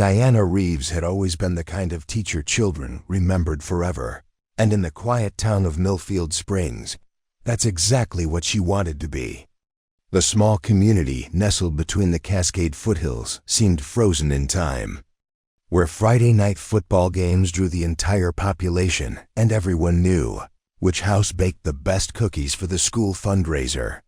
Diana Reeves had always been the kind of teacher children remembered forever. And in the quiet town of Millfield Springs, that's exactly what she wanted to be. The small community nestled between the Cascade foothills seemed frozen in time, where Friday night football games drew the entire population and everyone knew which house baked the best cookies for the school fundraiser.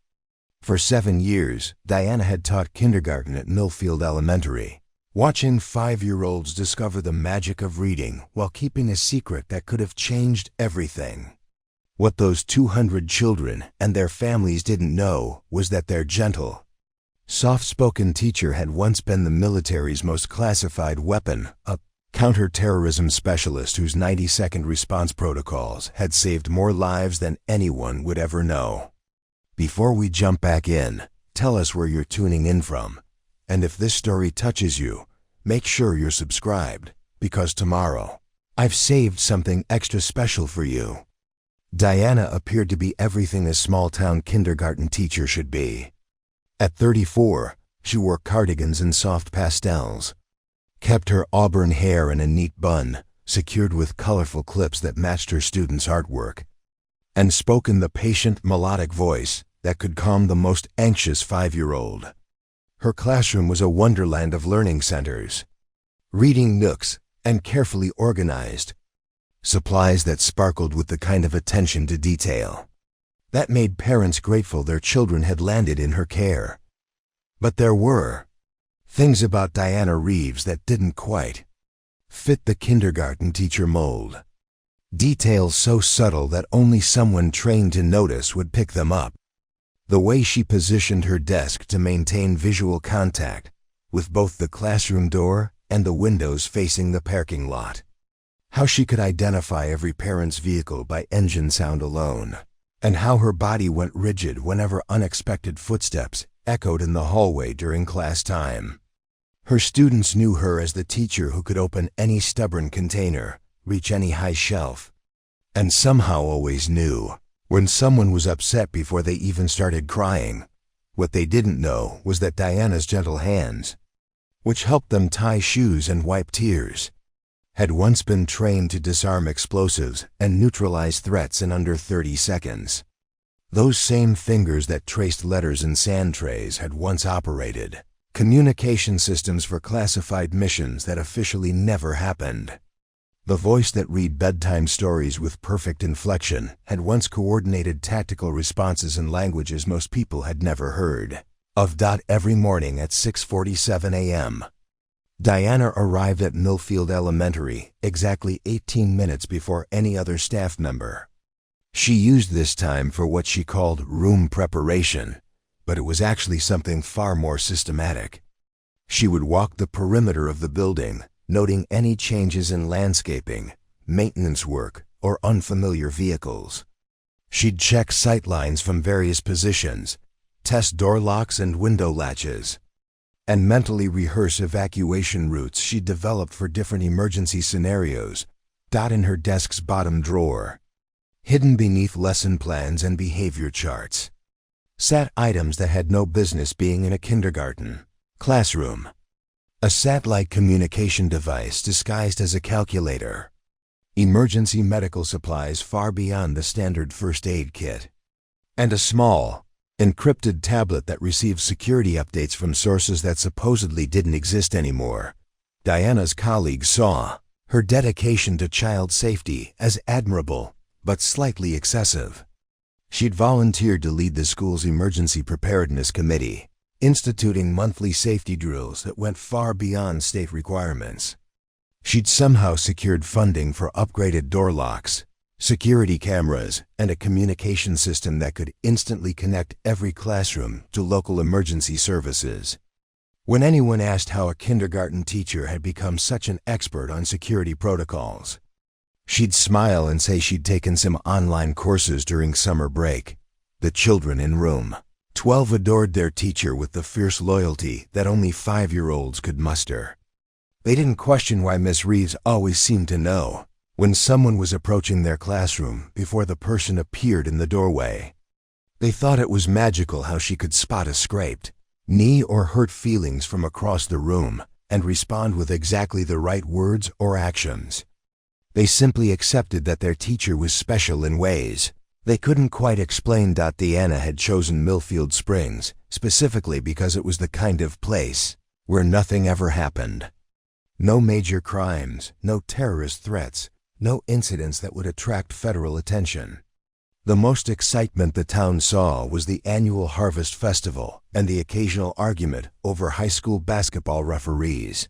For 7 years, Diana had taught kindergarten at Millfield Elementary, watching 5-year-olds discover the magic of reading while keeping a secret that could have changed everything. What those 200 children and their families didn't know was that their gentle, soft-spoken teacher had once been the military's most classified weapon, a counter-terrorism specialist whose 90-second response protocols had saved more lives than anyone would ever know. Before we jump back in, tell us where you're tuning in from. And if this story touches you, make sure you're subscribed, because tomorrow, I've saved something extra special for you. Diana appeared to be everything a small-town kindergarten teacher should be. At 34, she wore cardigans and soft pastels, kept her auburn hair in a neat bun, secured with colorful clips that matched her students' artwork, and spoke in the patient, melodic voice that could calm the most anxious 5-year-old. Her classroom was a wonderland of learning centers, reading nooks, and carefully organized supplies that sparkled with the kind of attention to detail that made parents grateful their children had landed in her care. But there were things about Diana Reeves that didn't quite fit the kindergarten teacher mold. Details so subtle that only someone trained to notice would pick them up. The way she positioned her desk to maintain visual contact with both the classroom door and the windows facing the parking lot. How she could identify every parent's vehicle by engine sound alone, and how her body went rigid whenever unexpected footsteps echoed in the hallway during class time. Her students knew her as the teacher who could open any stubborn container, reach any high shelf, and somehow always knew when someone was upset before they even started crying. What they didn't know was that Diana's gentle hands, which helped them tie shoes and wipe tears, had once been trained to disarm explosives and neutralize threats in under 30 seconds. Those same fingers that traced letters in sand trays had once operated communication systems for classified missions that officially never happened. The voice that read bedtime stories with perfect inflection had once coordinated tactical responses in languages most people had never heard of. Every morning at 6:47 a.m., Diana arrived at Millfield Elementary exactly 18 minutes before any other staff member. She used this time for what she called room preparation, but it was actually something far more systematic. She would walk the perimeter of the building, noting any changes in landscaping, maintenance work, or unfamiliar vehicles. She'd check sight lines from various positions, test door locks and window latches, and mentally rehearse evacuation routes she'd developed for different emergency scenarios. In her desk's bottom drawer, hidden beneath lesson plans and behavior charts, sat items that had no business being in a kindergarten classroom. A satellite communication device disguised as a calculator, emergency medical supplies far beyond the standard first aid kit, and a small, encrypted tablet that received security updates from sources that supposedly didn't exist anymore. Diana's colleagues saw her dedication to child safety as admirable, but slightly excessive. She'd volunteered to lead the school's emergency preparedness committee, instituting monthly safety drills that went far beyond state requirements. She'd somehow secured funding for upgraded door locks, security cameras, and a communication system that could instantly connect every classroom to local emergency services. When anyone asked how a kindergarten teacher had become such an expert on security protocols, she'd smile and say she'd taken some online courses during summer break. The children in room 12 adored their teacher with the fierce loyalty that only 5-year-olds could muster. They didn't question why Miss Reeves always seemed to know when someone was approaching their classroom before the person appeared in the doorway. They thought it was magical how she could spot a scraped knee or hurt feelings from across the room and respond with exactly the right words or actions. They simply accepted that their teacher was special in ways they couldn't quite explain. Diana had chosen Millfield Springs specifically because it was the kind of place where nothing ever happened. No major crimes, no terrorist threats, no incidents that would attract federal attention. The most excitement the town saw was the annual Harvest Festival and the occasional argument over high school basketball referees.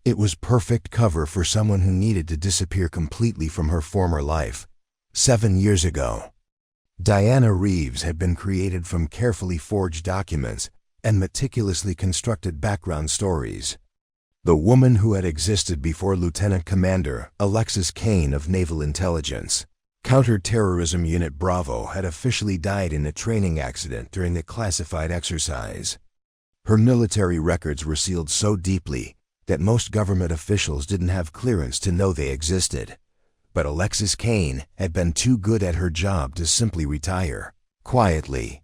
It was perfect cover for someone who needed to disappear completely from her former life. 7 years ago, Diana Reeves had been created from carefully forged documents and meticulously constructed background stories. The woman who had existed before Lieutenant Commander Alexis Kane of Naval Intelligence, Counter-Terrorism Unit Bravo, had officially died in a training accident during the classified exercise. Her military records were sealed so deeply that most government officials didn't have clearance to know they existed. But Alexis Kane had been too good at her job to simply retire quietly.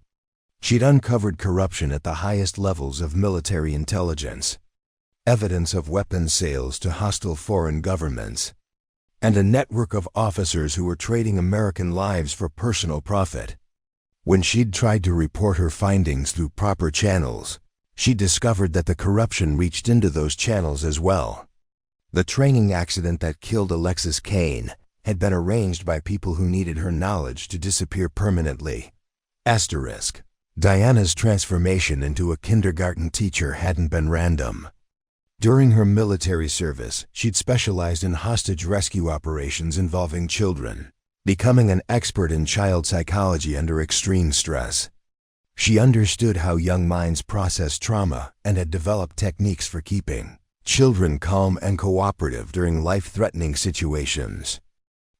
She'd uncovered corruption at the highest levels of military intelligence, evidence of weapons sales to hostile foreign governments, and a network of officers who were trading American lives for personal profit. When she'd tried to report her findings through proper channels, she discovered that the corruption reached into those channels as well. The training accident that killed Alexis Kane had been arranged by people who needed her knowledge to disappear permanently. Asterisk. Diana's transformation into a kindergarten teacher hadn't been random. During her military service, she'd specialized in hostage rescue operations involving children, becoming an expert in child psychology under extreme stress. She understood how young minds process trauma and had developed techniques for keeping children calm and cooperative during life-threatening situations.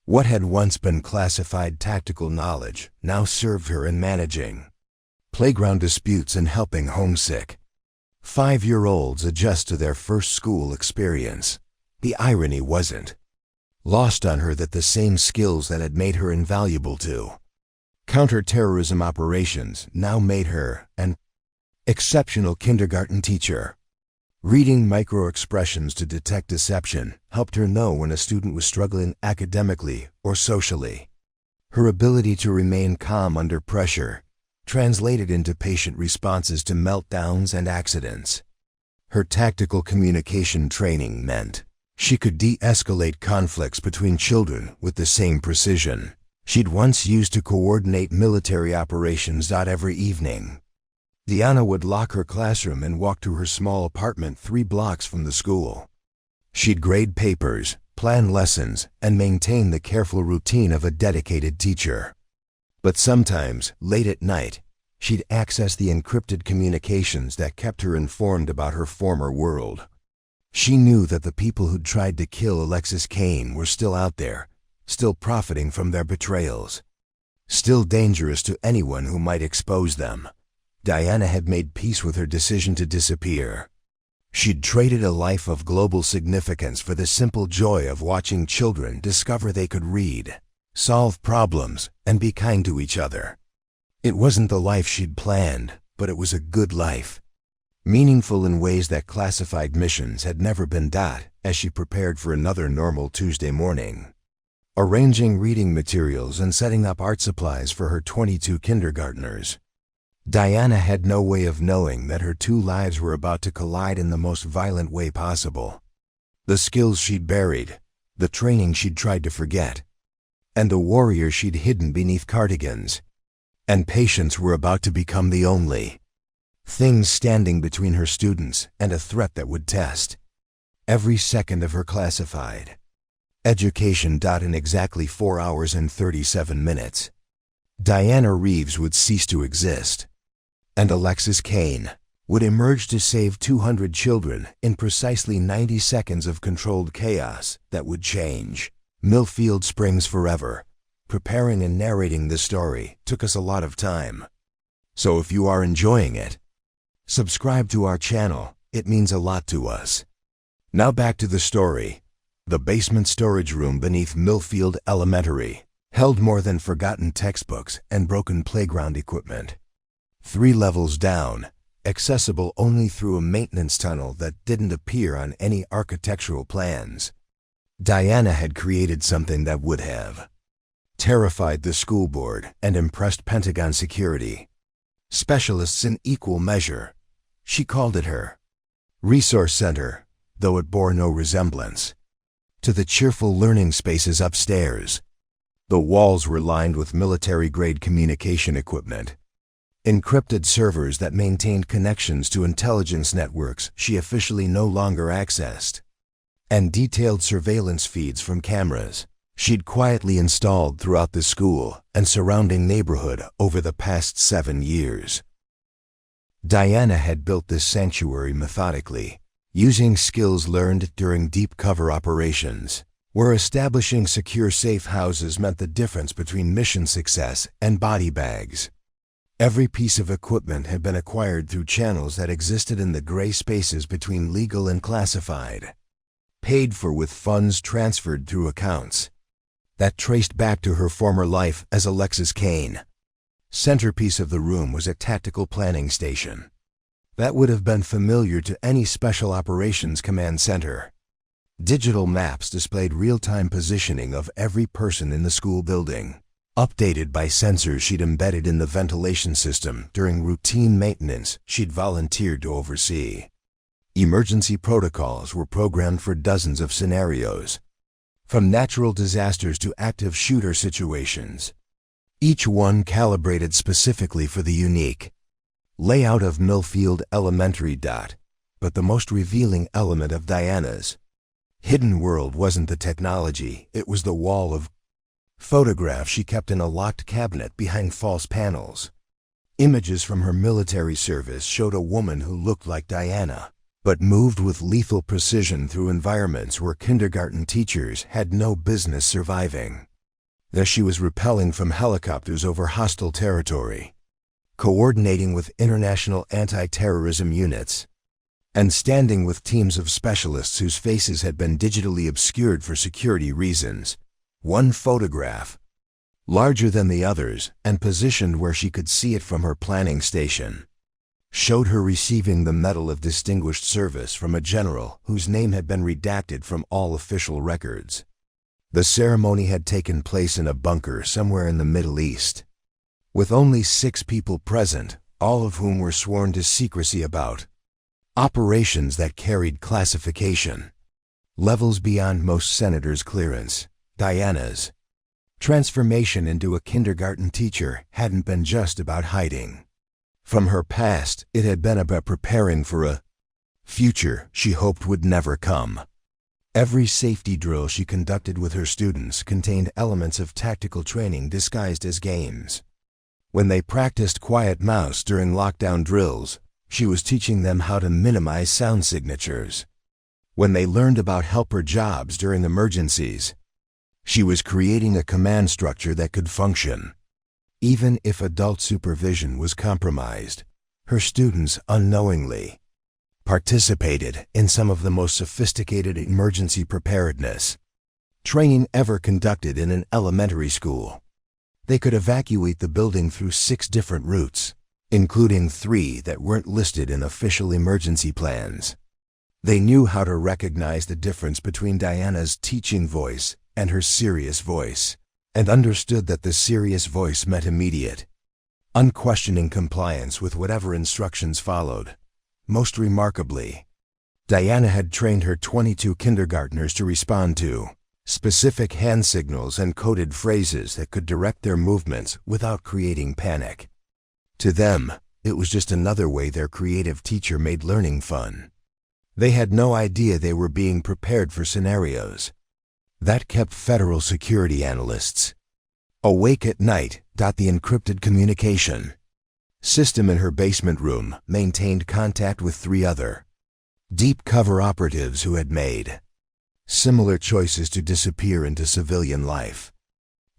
What had once been classified tactical knowledge now served her in managing playground disputes and helping homesick 5-year-olds adjust to their first school experience. The irony wasn't lost on her that the same skills that had made her invaluable to counter-terrorism operations now made her an exceptional kindergarten teacher. Reading micro-expressions to detect deception helped her know when a student was struggling academically or socially. Her ability to remain calm under pressure translated into patient responses to meltdowns and accidents. Her tactical communication training meant she could de-escalate conflicts between children with the same precision she'd once used to coordinate military operations. Every evening, Diana would lock her classroom and walk to her small apartment 3 blocks from the school. She'd grade papers, plan lessons, and maintain the careful routine of a dedicated teacher. But sometimes, late at night, she'd access the encrypted communications that kept her informed about her former world. She knew that the people who'd tried to kill Alexis Kane were still out there, still profiting from their betrayals, still dangerous to anyone who might expose them. Diana had made peace with her decision to disappear. She'd traded a life of global significance for the simple joy of watching children discover they could read, solve problems, and be kind to each other. It wasn't the life she'd planned, but it was a good life, meaningful in ways that classified missions had never been. As she prepared for another normal Tuesday morning, arranging reading materials and setting up art supplies for her 22 kindergartners, Diana had no way of knowing that her 2 lives were about to collide in the most violent way possible. The skills she'd buried, the training she'd tried to forget, and the warrior she'd hidden beneath cardigans and patience were about to become the only things standing between her students and a threat that would test every second of her classified education. In exactly 4 hours and 37 minutes, Diana Reeves would cease to exist, and Alexis Kane would emerge to save 200 children in precisely 90 seconds of controlled chaos that would change Millfield Springs forever. Preparing and narrating this story took us a lot of time. So if you are enjoying it, subscribe to our channel. It means a lot to us. Now back to the story. The basement storage room beneath Millfield Elementary held more than forgotten textbooks and broken playground equipment. 3 levels down, accessible only through a maintenance tunnel that didn't appear on any architectural plans. Diana had created something that would have terrified the school board and impressed Pentagon security specialists in equal measure. She called it her resource center, though it bore no resemblance to the cheerful learning spaces upstairs. The walls were lined with military-grade communication equipment, encrypted servers that maintained connections to intelligence networks she officially no longer accessed, and detailed surveillance feeds from cameras she'd quietly installed throughout the school and surrounding neighborhood over the past 7 years. Diana had built this sanctuary methodically, using skills learned during deep cover operations, where establishing secure safe houses meant the difference between mission success and body bags. Every piece of equipment had been acquired through channels that existed in the gray spaces between legal and classified, paid for with funds transferred through accounts that traced back to her former life as Alexis Kane. Centerpiece of the room was a tactical planning station that would have been familiar to any Special Operations Command Center. Digital maps displayed real-time positioning of every person in the school building, updated by sensors she'd embedded in the ventilation system during routine maintenance she'd volunteered to oversee. Emergency protocols were programmed for dozens of scenarios, from natural disasters to active shooter situations, each one calibrated specifically for the unique layout of Millfield Elementary. But the most revealing element of Diana's hidden world wasn't the technology, it was the wall of photographs she kept in a locked cabinet behind false panels. Images from her military service showed a woman who looked like Diana, but moved with lethal precision through environments where kindergarten teachers had no business surviving. As she was rappelling from helicopters over hostile territory, coordinating with international anti-terrorism units, and standing with teams of specialists whose faces had been digitally obscured for security reasons. One photograph, larger than the others and positioned where she could see it from her planning station, showed her receiving the Medal of Distinguished Service from a general whose name had been redacted from all official records. The ceremony had taken place in a bunker somewhere in the Middle East, with only 6 people present, all of whom were sworn to secrecy about operations that carried classification levels beyond most senators' clearance. Diana's transformation into a kindergarten teacher hadn't been just about hiding from her past, it had been about preparing for a future she hoped would never come. Every safety drill she conducted with her students contained elements of tactical training disguised as games. When they practiced quiet mouse during lockdown drills, she was teaching them how to minimize sound signatures. When they learned about helper jobs during emergencies, she was creating a command structure that could function even if adult supervision was compromised. Her students unknowingly participated in some of the most sophisticated emergency preparedness training ever conducted in an elementary school. They could evacuate the building through 6 different routes, including 3 that weren't listed in official emergency plans. They knew how to recognize the difference between Diana's teaching voice and her serious voice, and understood that the serious voice meant immediate, unquestioning compliance with whatever instructions followed. Most remarkably, Diana had trained her 22 kindergartners to respond to specific hand signals and coded phrases that could direct their movements without creating panic. To them, it was just another way their creative teacher made learning fun. They had no idea they were being prepared for scenarios that kept federal security analysts awake at night. The encrypted communication system in her basement room maintained contact with 3 other deep cover operatives who had made similar choices to disappear into civilian life.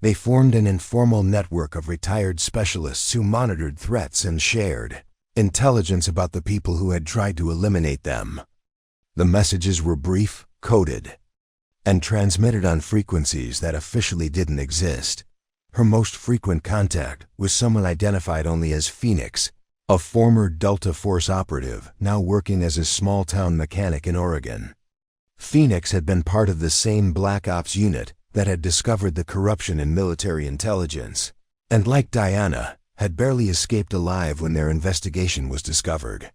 They formed an informal network of retired specialists who monitored threats and shared intelligence about the people who had tried to eliminate them. The messages were brief, coded, and transmitted on frequencies that officially didn't exist. Her most frequent contact was someone identified only as Phoenix, a former Delta Force operative now working as a small-town mechanic in Oregon. Phoenix had been part of the same Black Ops unit that had discovered the corruption in military intelligence, and like Diana, had barely escaped alive when their investigation was discovered.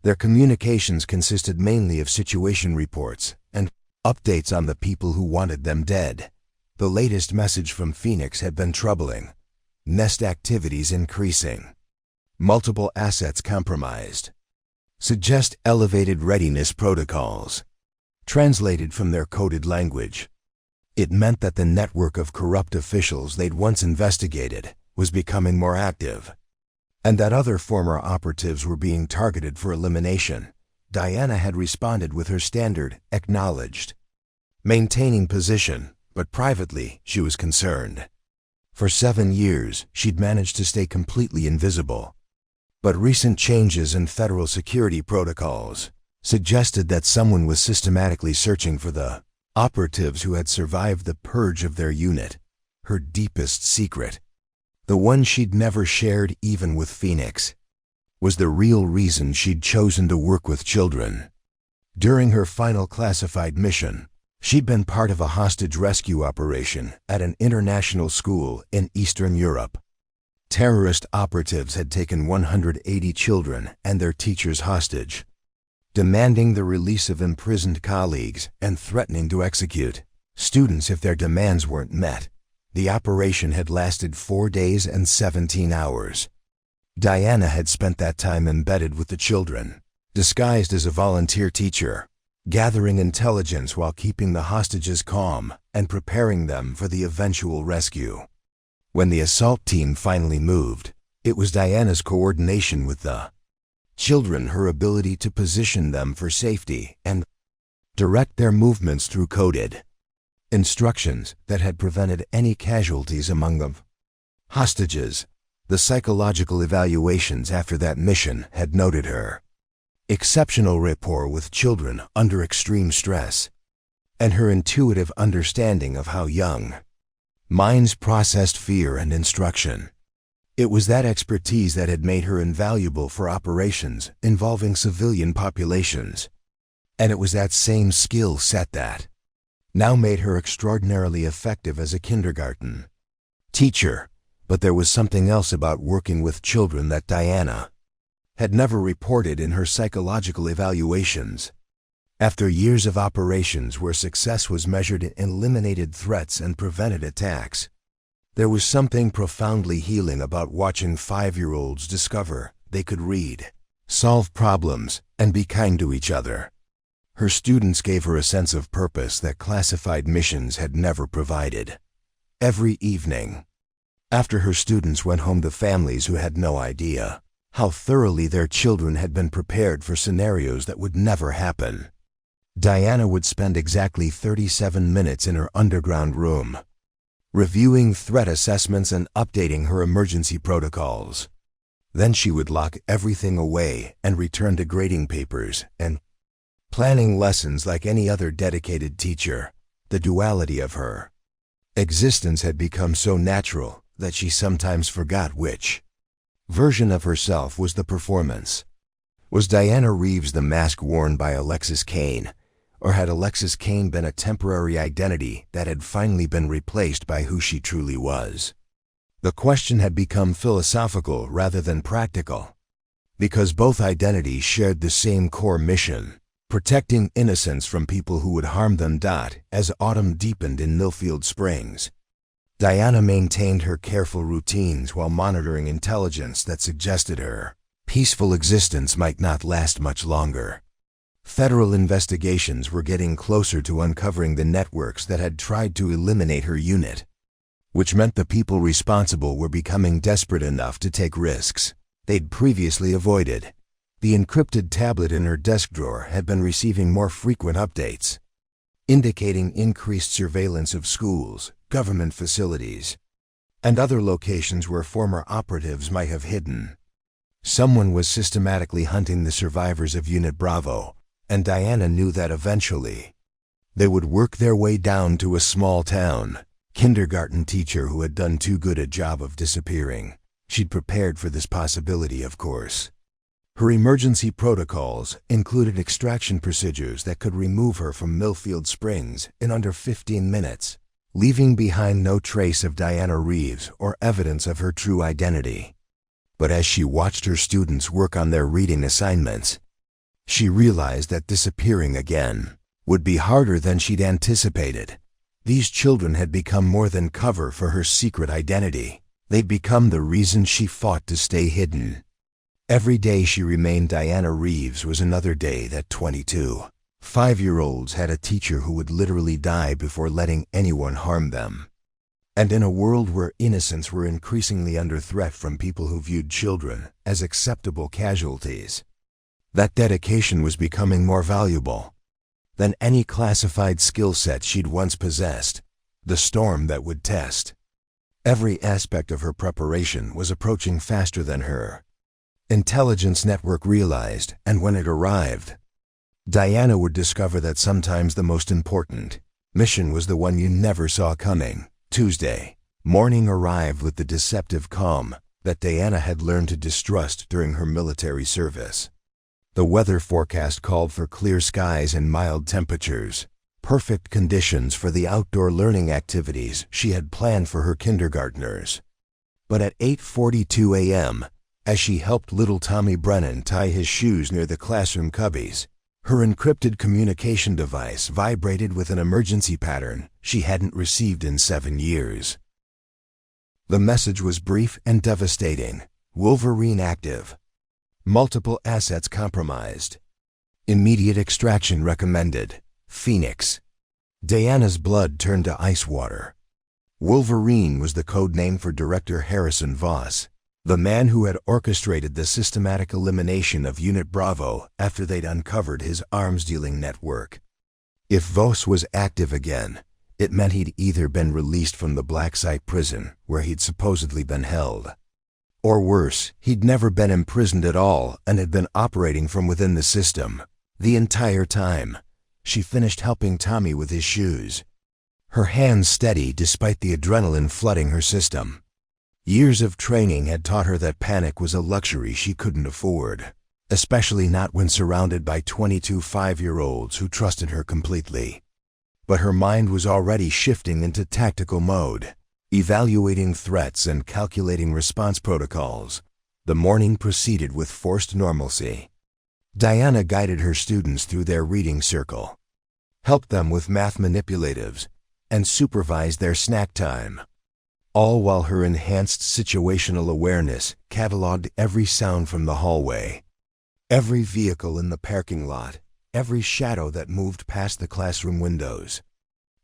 Their communications consisted mainly of situation reports and updates on the people who wanted them dead. The latest message from Phoenix had been troubling. Nest activities increasing. Multiple assets compromised. Suggest elevated readiness protocols. Translated from their coded language, it meant that the network of corrupt officials they'd once investigated was becoming more active, and that other former operatives were being targeted for elimination. Diana had responded with her standard "acknowledged," maintaining position, but privately she was concerned. For 7 years, she'd managed to stay completely invisible. But recent changes in federal security protocols suggested that someone was systematically searching for the operatives who had survived the purge of their unit, her deepest secret. The one she'd never shared even with Phoenix was the real reason she'd chosen to work with children. During her final classified mission, she'd been part of a hostage rescue operation at an international school in Eastern Europe. Terrorist operatives had taken 180 children and their teachers hostage, demanding the release of imprisoned colleagues and threatening to execute students if their demands weren't met. The operation had lasted 4 days and 17 hours. Diana had spent that time embedded with the children, disguised as a volunteer teacher, gathering intelligence while keeping the hostages calm and preparing them for the eventual rescue. When the assault team finally moved, it was Diana's coordination with the children, her ability to position them for safety and direct their movements through coded instructions that had prevented any casualties among the hostages. The psychological evaluations after that mission had noted her exceptional rapport with children under extreme stress, and her intuitive understanding of how young minds processed fear and instruction. It was that expertise that had made her invaluable for operations involving civilian populations, and it was that same skill set that now made her extraordinarily effective as a kindergarten teacher. But there was something else about working with children that Diana had never reported in her psychological evaluations. After years of operations where success was measured in eliminated threats and prevented attacks, there was something profoundly healing about watching 5-year-olds discover they could read, solve problems, and be kind to each other. Her students gave her a sense of purpose that classified missions had never provided. Every evening, after her students went home to families who had no idea how thoroughly their children had been prepared for scenarios that would never happen, Diana would spend exactly 37 minutes in her underground room, reviewing threat assessments and updating her emergency protocols. Then she would lock everything away and return to grading papers and planning lessons like any other dedicated teacher. The duality of her existence had become so natural that she sometimes forgot which version of herself was the performance. Was Diana Reeves the mask worn by Alexis Kane, or had Alexis Kane been a temporary identity that had finally been replaced by who she truly was? The question had become philosophical rather than practical, because both identities shared the same core mission: protecting innocence from people who would harm them. As autumn deepened in Millfield Springs, Diana maintained her careful routines while monitoring intelligence that suggested her peaceful existence might not last much longer. Federal investigations were getting closer to uncovering the networks that had tried to eliminate her unit, which meant the people responsible were becoming desperate enough to take risks they'd previously avoided. The encrypted tablet in her desk drawer had been receiving more frequent updates, indicating increased surveillance of schools, government facilities, and other locations where former operatives might have hidden. Someone was systematically hunting the survivors of Unit Bravo, and Diana knew that eventually they would work their way down to a small town kindergarten teacher who had done too good a job of disappearing. She'd prepared for this possibility, of course. Her emergency protocols included extraction procedures that could remove her from Millfield Springs in under 15 minutes, leaving behind no trace of Diana Reeves or evidence of her true identity. But as she watched her students work on their reading assignments, she realized that disappearing again would be harder than she'd anticipated. These children had become more than cover for her secret identity. They'd become the reason she fought to stay hidden. Every day she remained Diana Reeves was another day that 22 5-year-olds had a teacher who would literally die before letting anyone harm them. And in a world where innocents were increasingly under threat from people who viewed children as acceptable casualties, that dedication was becoming more valuable than any classified skill set she'd once possessed, the storm that would test. Every aspect of her preparation was approaching faster than her intelligence network realized, and when it arrived, Diana would discover that sometimes the most important mission was the one you never saw coming. Tuesday morning arrived with the deceptive calm that Diana had learned to distrust during her military service. The weather forecast called for clear skies and mild temperatures, perfect conditions for the outdoor learning activities she had planned for her kindergartners. But at 8:42 a.m., as she helped little Tommy Brennan tie his shoes near the classroom cubbies, her encrypted communication device vibrated with an emergency pattern she hadn't received in 7 years. The message was brief and devastating. Wolverine active. Multiple assets compromised. Immediate extraction recommended. Phoenix. Diana's blood turned to ice water. Wolverine was the code name for Director Harrison Voss, the man who had orchestrated the systematic elimination of Unit Bravo after they'd uncovered his arms-dealing network. If Voss was active again, it meant he'd either been released from the Black Site prison where he'd supposedly been held, or worse, he'd never been imprisoned at all and had been operating from within the system. The entire time, she finished helping Tommy with his shoes, her hands steady despite the adrenaline flooding her system. Years of training had taught her that panic was a luxury she couldn't afford, especially not when surrounded by 22 5-year-olds who trusted her completely. But her mind was already shifting into tactical mode, evaluating threats and calculating response protocols. The morning proceeded with forced normalcy. Diana guided her students through their reading circle, helped them with math manipulatives, and supervised their snack time, all while her enhanced situational awareness cataloged every sound from the hallway, every vehicle in the parking lot, every shadow that moved past the classroom windows.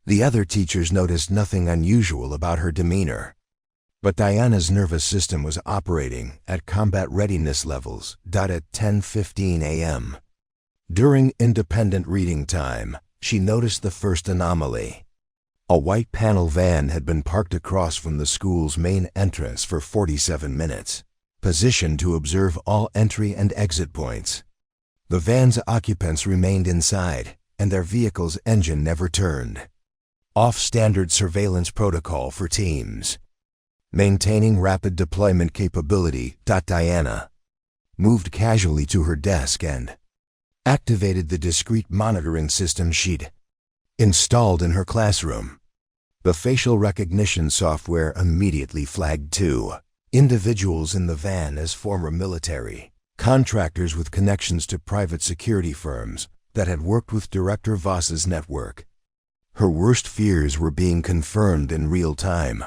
The other teachers noticed nothing unusual about her demeanor, but Diana's nervous system was operating at combat readiness levels. At 10:15 a.m. During independent reading time, she noticed the first anomaly. A white panel van had been parked across from the school's main entrance for 47 minutes, positioned to observe all entry and exit points. The van's occupants remained inside, and their vehicle's engine never turned. Off-standard surveillance protocol for teams. Maintaining rapid deployment capability. Diana moved casually to her desk and activated the discrete monitoring system she'd installed in her classroom. The facial recognition software immediately flagged 2 individuals in the van as former military contractors with connections to private security firms that had worked with Director Voss's network. Her worst fears were being confirmed in real time.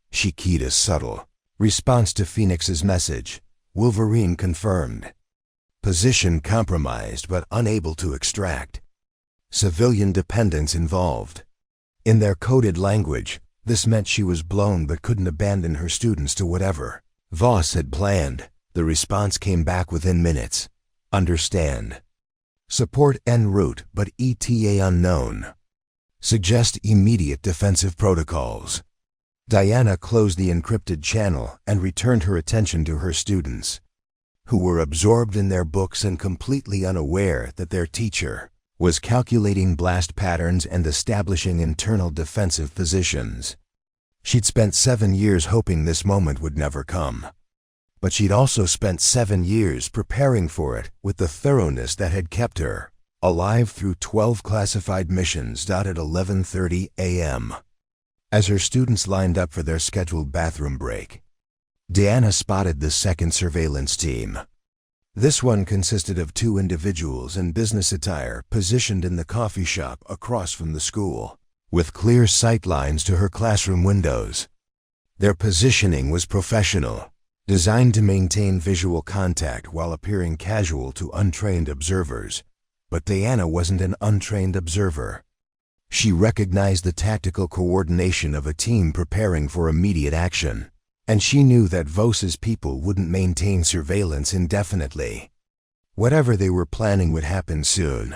She keyed a subtle response to Phoenix's message. Wolverine confirmed. Position compromised but unable to extract. Civilian dependents involved. In their coded language, this meant she was blown but couldn't abandon her students to whatever Voss had planned. The response came back within minutes. Understand. Support en route but ETA unknown. Suggest immediate defensive protocols. Diana closed the encrypted channel and returned her attention to her students, who were absorbed in their books and completely unaware that their teacher was calculating blast patterns and establishing internal defensive positions. She'd spent 7 years hoping this moment would never come. but she'd also spent 7 years preparing for it with the thoroughness that had kept her alive through 12 classified missions. At 11:30 a.m., as her students lined up for their scheduled bathroom break, Diana spotted the second surveillance team. This one consisted of 2 individuals in business attire positioned in the coffee shop across from the school, with clear sight lines to her classroom windows. Their positioning was professional, designed to maintain visual contact while appearing casual to untrained observers. But Diana wasn't an untrained observer. She recognized the tactical coordination of a team preparing for immediate action, and she knew that Voss's people wouldn't maintain surveillance indefinitely. Whatever they were planning would happen soon,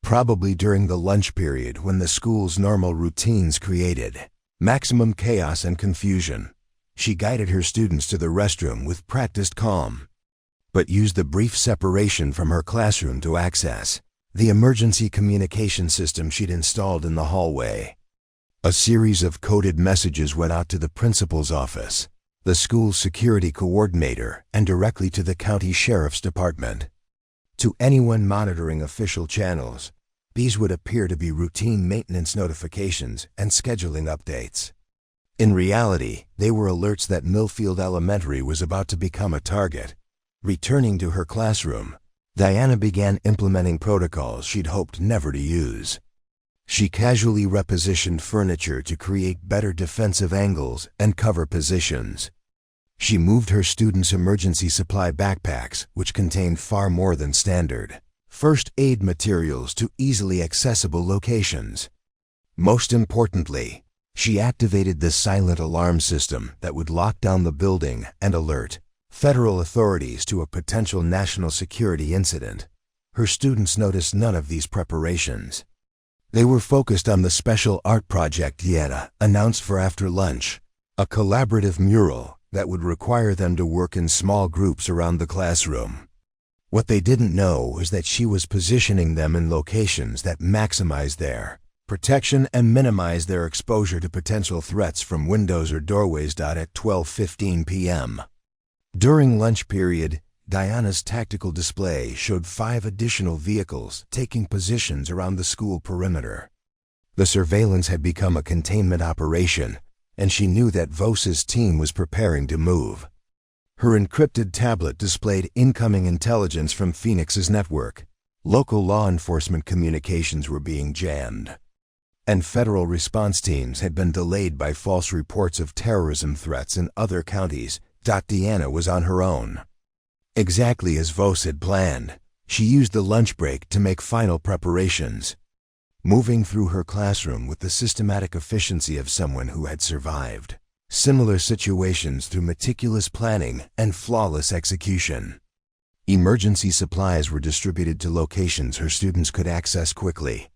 probably during the lunch period when the school's normal routines created maximum chaos and confusion. She guided her students to the restroom with practiced calm, but used the brief separation from her classroom to access the emergency communication system she'd installed in the hallway. A series of coded messages went out to the principal's office, the school's security coordinator, and directly to the county sheriff's department. To anyone monitoring official channels, these would appear to be routine maintenance notifications and scheduling updates. In reality, they were alerts that Millfield Elementary was about to become a target. Returning to her classroom, Diana began implementing protocols she'd hoped never to use. She casually repositioned furniture to create better defensive angles and cover positions. She moved her students' emergency supply backpacks, which contained far more than standard first aid materials, to easily accessible locations. Most importantly, she activated the silent alarm system that would lock down the building and alert federal authorities to a potential national security incident. Her students noticed none of these preparations. They were focused on the special art project Diana announced for after lunch, a collaborative mural that would require them to work in small groups around the classroom. What they didn't know was that she was positioning them in locations that maximized their protection and minimize their exposure to potential threats from windows or doorways. At 12:15 p.m. during lunch period, Diana's tactical display showed 5 additional vehicles taking positions around the school perimeter. The surveillance had become a containment operation, and she knew that Voss's team was preparing to move. Her encrypted tablet displayed incoming intelligence from Phoenix's network. Local law enforcement communications were being jammed, and federal response teams had been delayed by false reports of terrorism threats in other counties. Diana was on her own. Exactly as Voss had planned, she used the lunch break to make final preparations, moving through her classroom with the systematic efficiency of someone who had survived similar situations through meticulous planning and flawless execution. Emergency supplies were distributed to locations her students could access quickly.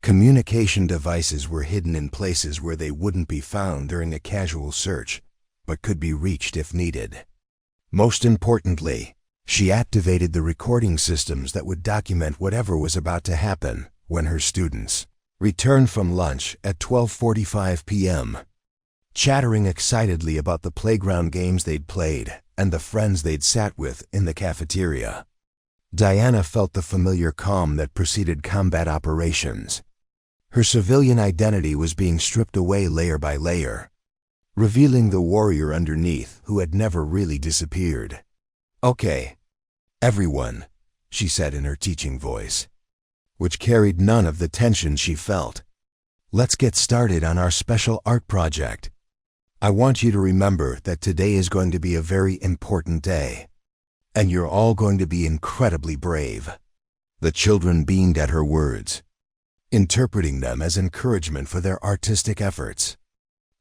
Communication devices were hidden in places where they wouldn't be found during a casual search, but could be reached if needed. Most importantly, she activated the recording systems that would document whatever was about to happen when her students returned from lunch at 12:45 p.m., chattering excitedly about the playground games they'd played and the friends they'd sat with in the cafeteria. Diana felt the familiar calm that preceded combat operations. Her civilian identity was being stripped away layer by layer, revealing the warrior underneath who had never really disappeared. "Okay, everyone," she said in her teaching voice, which carried none of the tension she felt. "Let's get started on our special art project. I want you to remember that today is going to be a very important day, and you're all going to be incredibly brave." The children beamed at her words, interpreting them as encouragement for their artistic efforts.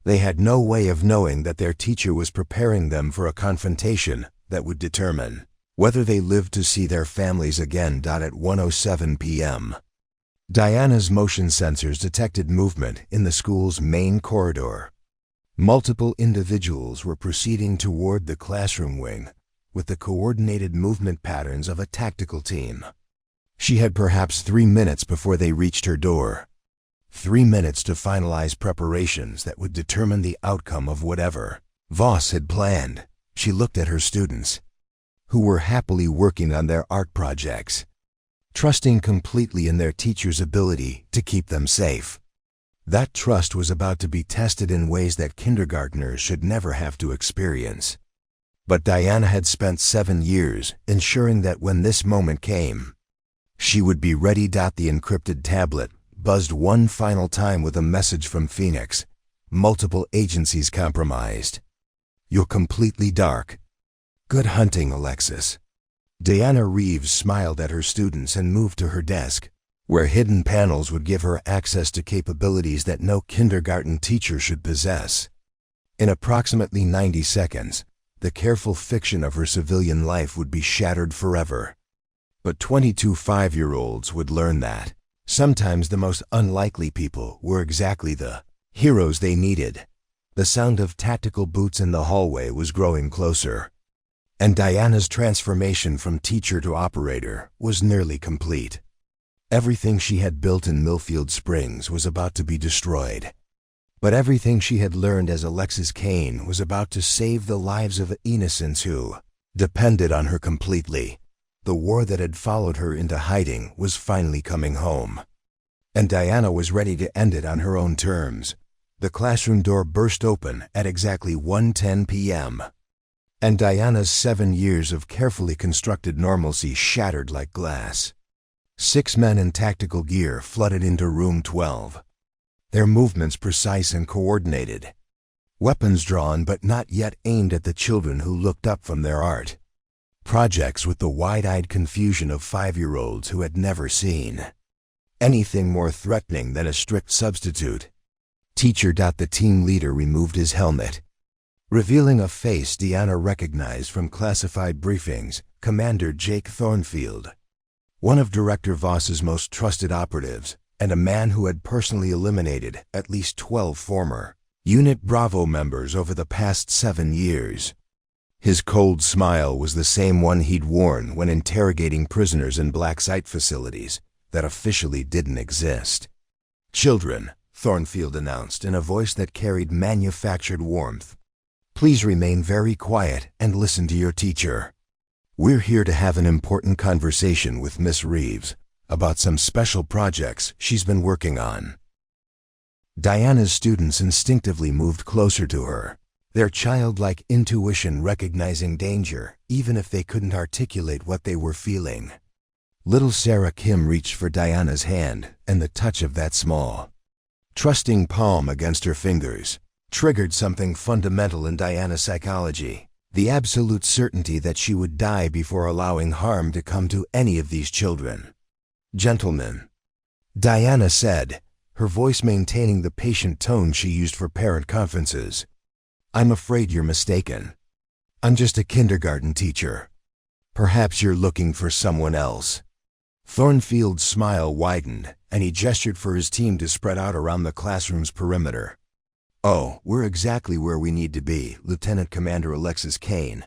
They had no way of knowing that their teacher was preparing them for a confrontation that would determine whether they lived to see their families again. At 1:07 p.m., Diana's motion sensors detected movement in the school's main corridor. Multiple individuals were proceeding toward the classroom wing with the coordinated movement patterns of a tactical team. She had perhaps 3 minutes before they reached her door. 3 minutes to finalize preparations that would determine the outcome of whatever Voss had planned. she looked at her students, who were happily working on their art projects, trusting completely in their teacher's ability to keep them safe. That trust was about to be tested in ways that kindergartners should never have to experience. But Diana had spent 7 years ensuring that when this moment came, she would be ready. The encrypted tablet buzzed one final time with a message from Phoenix. Multiple agencies compromised. You're completely dark. Good hunting, Alexis. Diana Reeves smiled at her students and moved to her desk, where hidden panels would give her access to capabilities that no kindergarten teacher should possess. In approximately 90 seconds, the careful fiction of her civilian life would be shattered forever. But 22 5-year-olds would learn that sometimes the most unlikely people were exactly the heroes they needed. The sound of tactical boots in the hallway was growing closer, and Diana's transformation from teacher to operator was nearly complete. Everything she had built in Millfield Springs was about to be destroyed. But everything she had learned as Alexis Kane was about to save the lives of innocents who depended on her completely. The war that had followed her into hiding was finally coming home, and Diana was ready to end it on her own terms. The classroom door burst open at exactly 1:10 p.m., and Diana's 7 years of carefully constructed normalcy shattered like glass. 6 men in tactical gear flooded into room 12, their movements precise and coordinated, weapons drawn but not yet aimed at the children who looked up from their art projects with the wide-eyed confusion of 5-year-olds who had never seen anything more threatening than a strict substitute teacher. The team leader removed his helmet, revealing a face Diana recognized from classified briefings. Commander Jake Thornfield, one of Director Voss's most trusted operatives, and a man who had personally eliminated at least 12 former Unit Bravo members over the past 7 years. His cold smile was the same one he'd worn when interrogating prisoners in black site facilities that officially didn't exist. "Children," Thornfield announced in a voice that carried manufactured warmth, "please remain very quiet and listen to your teacher. We're here to have an important conversation with Miss Reeves about some special projects she's been working on." Diana's students instinctively moved closer to her, their childlike intuition recognizing danger even if they couldn't articulate what they were feeling. Little Sarah Kim reached for Diana's hand, and the touch of that small, trusting palm against her fingers triggered something fundamental in Diana's psychology. The absolute certainty that she would die before allowing harm to come to any of these children. "Gentlemen," Diana said, her voice maintaining the patient tone she used for parent conferences, "I'm afraid you're mistaken. I'm just a kindergarten teacher. Perhaps you're looking for someone else." Thornfield's smile widened, and he gestured for his team to spread out around the classroom's perimeter. "Oh, we're exactly where we need to be, Lieutenant Commander Alexis Kane.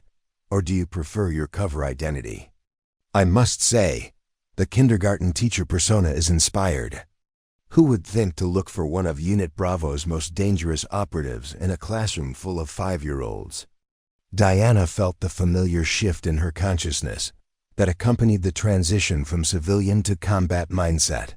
Or do you prefer your cover identity?" I must say, the kindergarten teacher persona is inspired. Who would think to look for one of Unit Bravo's most dangerous operatives in a classroom full of 5-year-olds? Diana felt the familiar shift in her consciousness that accompanied the transition from civilian to combat mindset.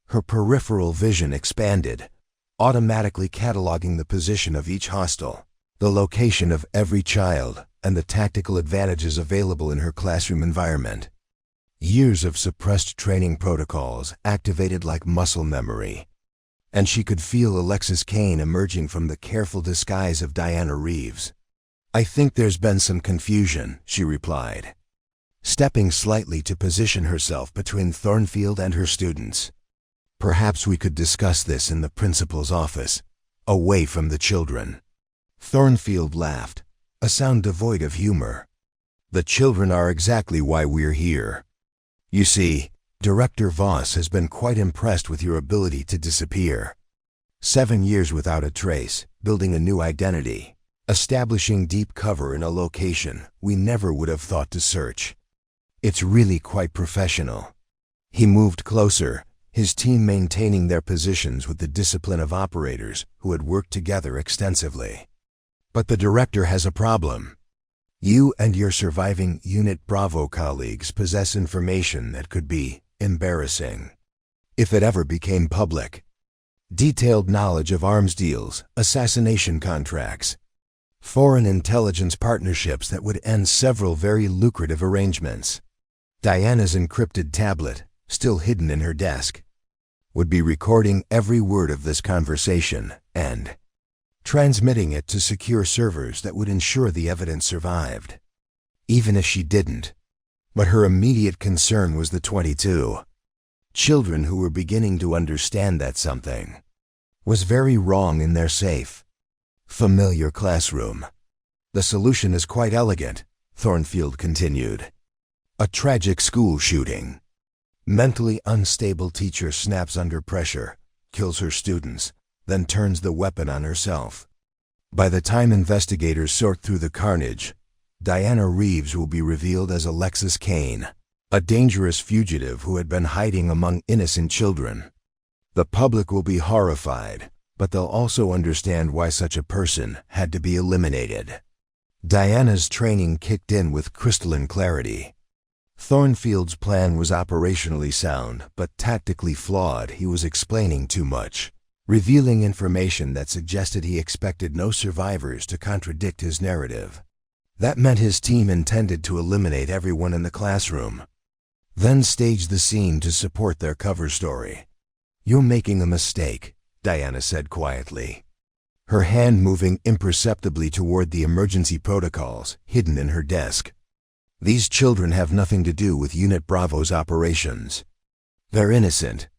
Her peripheral vision expanded, automatically cataloging the position of each hostile, the location of every child, and the tactical advantages available in her classroom environment. Years of suppressed training protocols activated like muscle memory, and she could feel Alexis Kane emerging from the careful disguise of Diana Reeves. "I think there's been some confusion," she replied, stepping slightly to position herself between Thornfield and her students. "Perhaps we could discuss this in the principal's office, away from the children." Thornfield laughed, a sound devoid of humor. "The children are exactly why we're here. You see, Director Voss has been quite impressed with your ability to disappear. 7 years without a trace, building a new identity, establishing deep cover in a location we never would have thought to search. It's really quite professional." He moved closer, his team maintaining their positions with the discipline of operators who had worked together extensively. "But the director has a problem." You and your surviving Unit Bravo colleagues possess information that could be embarrassing if it ever became public. Detailed knowledge of arms deals, assassination contracts, foreign intelligence partnerships that would end several very lucrative arrangements. Diana's encrypted tablet, still hidden in her desk, would be recording every word of this conversation and transmitting it to secure servers that would ensure the evidence survived. Even if she didn't. But her immediate concern was the 22 children who were beginning to understand that something was very wrong in their safe, familiar classroom. The solution is quite elegant, Thornfield continued. A tragic school shooting. Mentally unstable teacher snaps under pressure, kills her students, then turns the weapon on herself. By the time investigators sort through the carnage, Diana Reeves will be revealed as Alexis Kane, a dangerous fugitive who had been hiding among innocent children. The public will be horrified, but they'll also understand why such a person had to be eliminated. Diana's training kicked in with crystalline clarity. Thornfield's plan was operationally sound, but tactically flawed. He was explaining too much, revealing information that suggested he expected no survivors to contradict his narrative. That meant his team intended to eliminate everyone in the classroom, then stage the scene to support their cover story. "You're making a mistake," Diana said quietly, her hand moving imperceptibly toward the emergency protocols hidden in her desk. "These children have nothing to do with Unit Bravo's operations. They're innocent."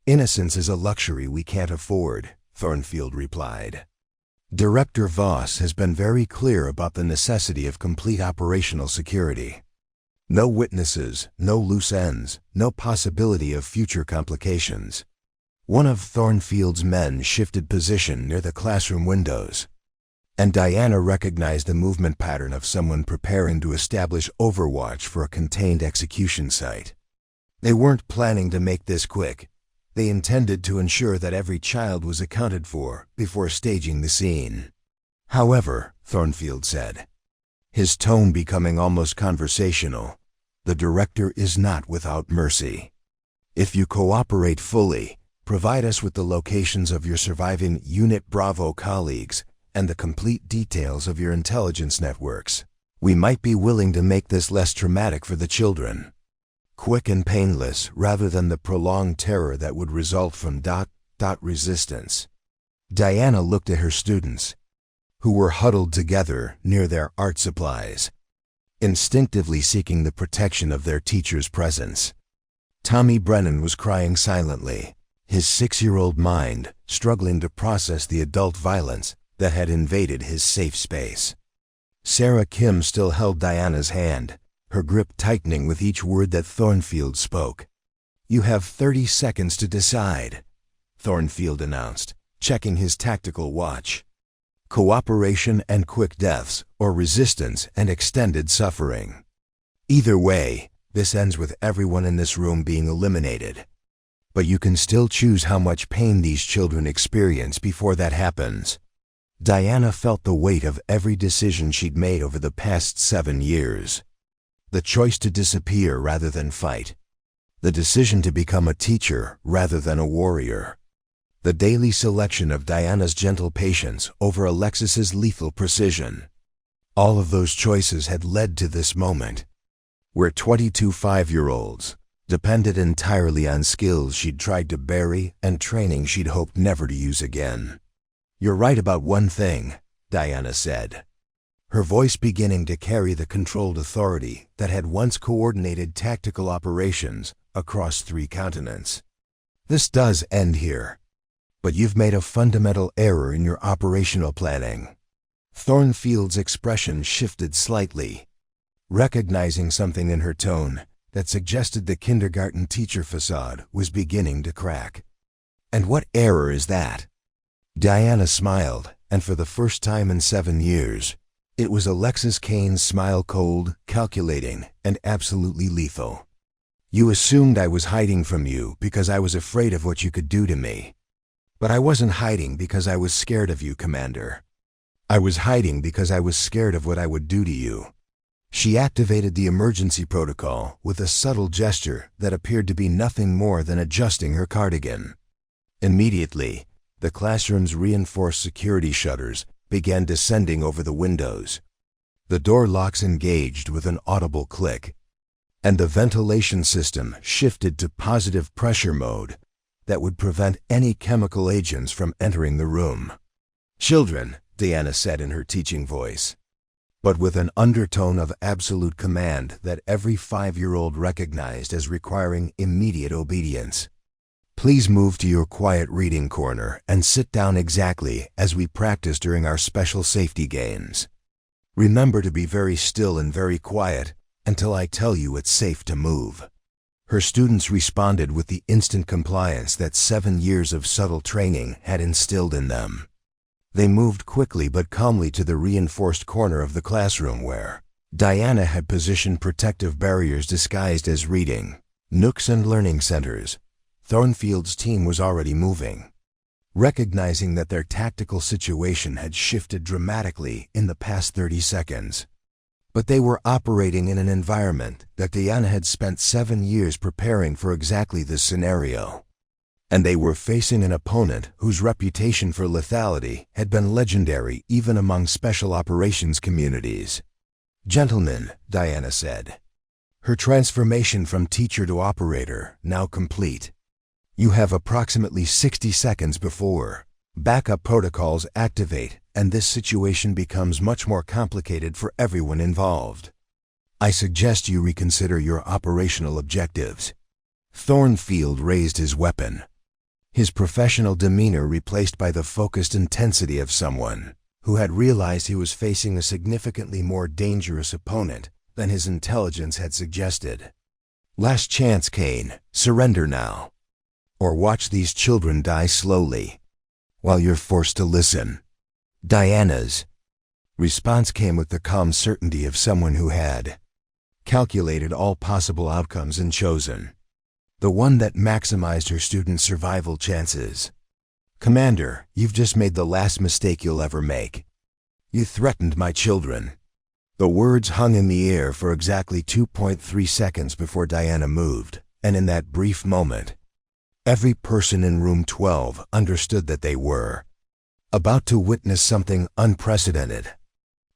"Innocence is a luxury we can't afford," Thornfield replied. "Director Voss has been very clear about the necessity of complete operational security. No witnesses, no loose ends, no possibility of future complications." One of Thornfield's men shifted position near the classroom windows, and Diana recognized the movement pattern of someone preparing to establish overwatch for a contained execution site. They weren't planning to make this quick. They intended to ensure that every child was accounted for before staging the scene. "However," Thornfield said, his tone becoming almost conversational, "the director is not without mercy. If you cooperate fully, provide us with the locations of your surviving Unit Bravo colleagues and the complete details of your intelligence networks, we might be willing to make this less traumatic for the children. Quick and painless rather than the prolonged terror that would result from resistance." Diana looked at her students, who were huddled together near their art supplies, instinctively seeking the protection of their teacher's presence. Tommy Brennan was crying silently, his 6-year-old mind struggling to process the adult violence that had invaded his safe space. Sarah Kim still held Diana's hand, her grip tightening with each word that Thornfield spoke. "You have 30 seconds to decide," Thornfield announced, checking his tactical watch. "Cooperation and quick deaths, or resistance and extended suffering. Either way, this ends with everyone in this room being eliminated. But you can still choose how much pain these children experience before that happens." Diana felt the weight of every decision she'd made over the past 7 years. The choice to disappear rather than fight. The decision to become a teacher rather than a warrior. The daily selection of Diana's gentle patience over Alexis's lethal precision. All of those choices had led to this moment, where 22 5-year-olds depended entirely on skills she'd tried to bury and training she'd hoped never to use again. "You're right about one thing," Diana said, her voice beginning to carry the controlled authority that had once coordinated tactical operations across 3 continents. "This does end here. But you've made a fundamental error in your operational planning." Thornfield's expression shifted slightly, recognizing something in her tone that suggested the kindergarten teacher facade was beginning to crack. "And what error is that?" Diana smiled, and for the first time in 7 years, it was Alexis Kane's smile, cold, calculating, and absolutely lethal. "You assumed I was hiding from you because I was afraid of what you could do to me. But I wasn't hiding because I was scared of you, Commander. I was hiding because I was scared of what I would do to you, She activated the emergency protocol with a subtle gesture that appeared to be nothing more than adjusting her cardigan. Immediately, the classroom's reinforced security shutters began descending over the windows. The door locks engaged with an audible click, and the ventilation system shifted to positive pressure mode that would prevent any chemical agents from entering the room. "Children," Diana said in her teaching voice, but with an undertone of absolute command that every 5-year-old recognized as requiring immediate obedience. "Please move to your quiet reading corner and sit down exactly as we practice during our special safety games. Remember to be very still and very quiet until I tell you it's safe to move." Her students responded with the instant compliance that 7 years of subtle training had instilled in them. They moved quickly but calmly to the reinforced corner of the classroom where Diana had positioned protective barriers disguised as reading nooks and learning centers. Thornfield's team was already moving. Recognizing that their tactical situation had shifted dramatically in the past 30 seconds. But they were operating in an environment that Diana had spent 7 years preparing for exactly this scenario. And they were facing an opponent whose reputation for lethality had been legendary even among special operations communities. "Gentlemen," Diana said, her transformation from teacher to operator now complete. "You have approximately 60 seconds before backup protocols activate and this situation becomes much more complicated for everyone involved. I suggest you reconsider your operational objectives." Thornfield raised his weapon, his professional demeanor replaced by the focused intensity of someone who had realized he was facing a significantly more dangerous opponent than his intelligence had suggested. "Last chance, Kane. Surrender now. Or watch these children die slowly while you're forced to listen." Diana's response came with the calm certainty of someone who had calculated all possible outcomes and chosen the one that maximized her students' survival chances. "Commander, you've just made the last mistake you'll ever make. You threatened my children." The words hung in the air for exactly 2.3 seconds before Diana moved, and in that brief moment, every person in room 12 understood that they were about to witness something unprecedented.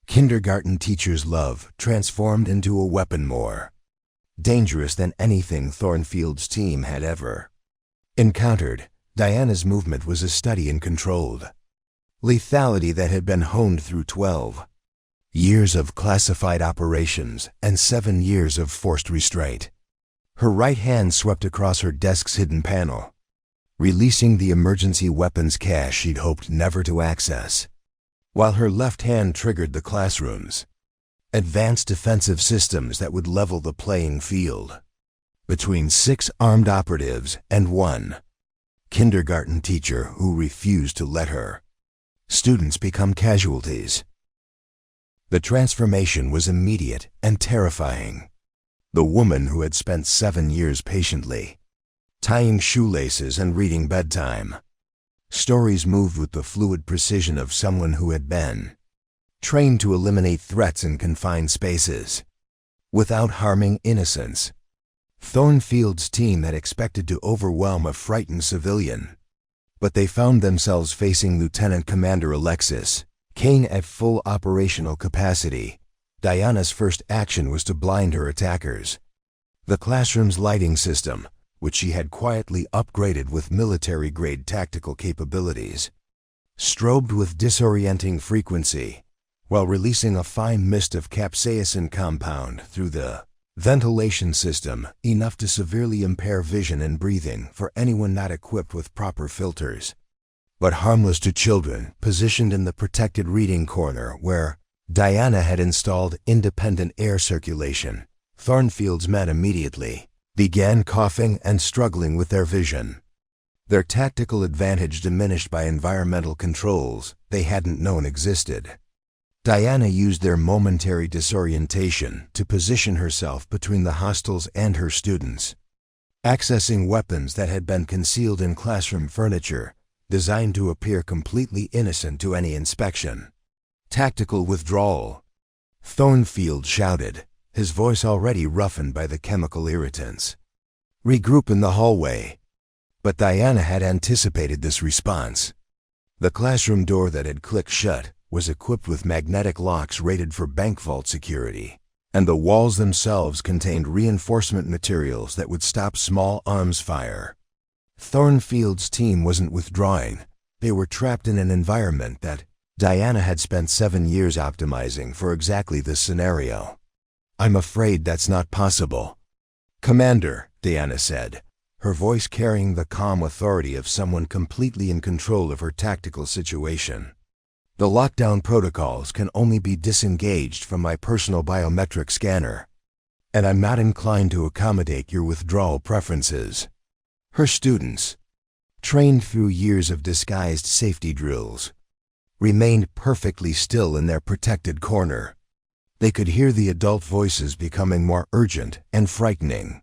Kindergarten teachers' love transformed into a weapon more dangerous than anything Thornfield's team had ever encountered. Diana's movement was a study in controlled lethality that had been honed through 12 years of classified operations and 7 years of forced restraint. Her right hand swept across her desk's hidden panel, releasing the emergency weapons cache she'd hoped never to access, while her left hand triggered the classroom's advanced defensive systems that would level the playing field between 6 armed operatives and 1 kindergarten teacher who refused to let her students become casualties. The transformation was immediate and terrifying. The woman who had spent 7 years patiently tying shoelaces and reading bedtime stories moved with the fluid precision of someone who had been trained to eliminate threats in confined spaces without harming innocents. Thornfield's team had expected to overwhelm a frightened civilian, but they found themselves facing Lieutenant Commander Alexis Kane at full operational capacity. Diana's first action was to blind her attackers. The classroom's lighting system, which she had quietly upgraded with military-grade tactical capabilities, strobed with disorienting frequency, while releasing a fine mist of capsaicin compound through the ventilation system, enough to severely impair vision and breathing for anyone not equipped with proper filters. But harmless to children, positioned in the protected reading corner where Diana had installed independent air circulation, Thornfield's men immediately began coughing and struggling with their vision, their tactical advantage diminished by environmental controls they hadn't known existed. Diana used their momentary disorientation to position herself between the hostiles and her students, accessing weapons that had been concealed in classroom furniture, designed to appear completely innocent to any inspection. Tactical withdrawal. Thornfield shouted, his voice already roughened by the chemical irritants. "Regroup in the hallway." But Diana had anticipated this response. The classroom door that had clicked shut was equipped with magnetic locks rated for bank vault security, and the walls themselves contained reinforcement materials that would stop small arms fire. Thornfield's team wasn't withdrawing. They were trapped in an environment that Diana had spent 7 years optimizing for exactly this scenario. "I'm afraid that's not possible." "Commander," Diana said, her voice carrying the calm authority of someone completely in control of her tactical situation. "The lockdown protocols can only be disengaged from my personal biometric scanner, and I'm not inclined to accommodate your withdrawal preferences." Her students, trained through years of disguised safety drills, remained perfectly still in their protected corner. They could hear the adult voices becoming more urgent and frightening,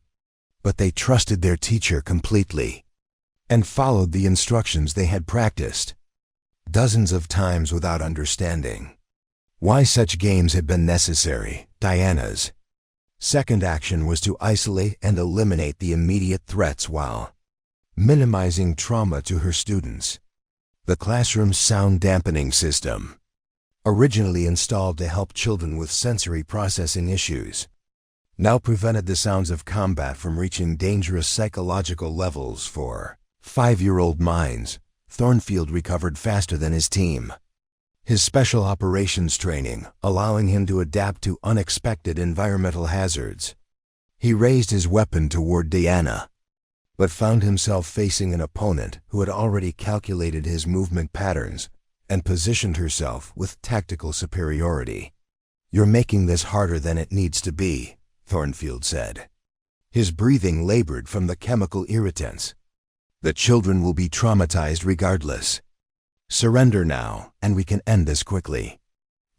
but they trusted their teacher completely and followed the instructions they had practiced dozens of times without understanding why such games had been necessary. Diana's second action was to isolate and eliminate the immediate threats while minimizing trauma to her students. The classroom's sound dampening system, originally installed to help children with sensory processing issues, now prevented the sounds of combat from reaching dangerous psychological levels for 5-year-old minds. Thornfield recovered faster than his team, his special operations training allowing him to adapt to unexpected environmental hazards. He raised his weapon toward Diana, but found himself facing an opponent who had already calculated his movement patterns and positioned herself with tactical superiority. "You're making this harder than it needs to be," Thornfield said. His breathing labored from the chemical irritants. "The children will be traumatized regardless. Surrender now, and we can end this quickly."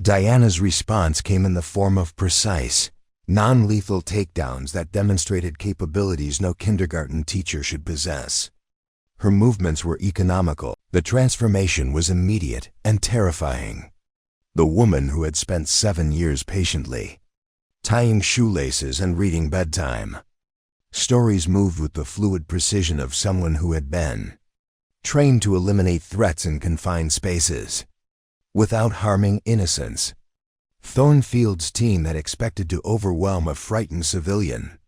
Diana's response came in the form of precise, non-lethal takedowns that demonstrated capabilities no kindergarten teacher should possess. Her movements were economical. The transformation was immediate and terrifying. The woman who had spent 7 years patiently tying shoelaces and reading bedtime stories moved with the fluid precision of someone who had been trained to eliminate threats in confined spaces without harming innocents. Thornfield's team had expected to overwhelm a frightened civilian,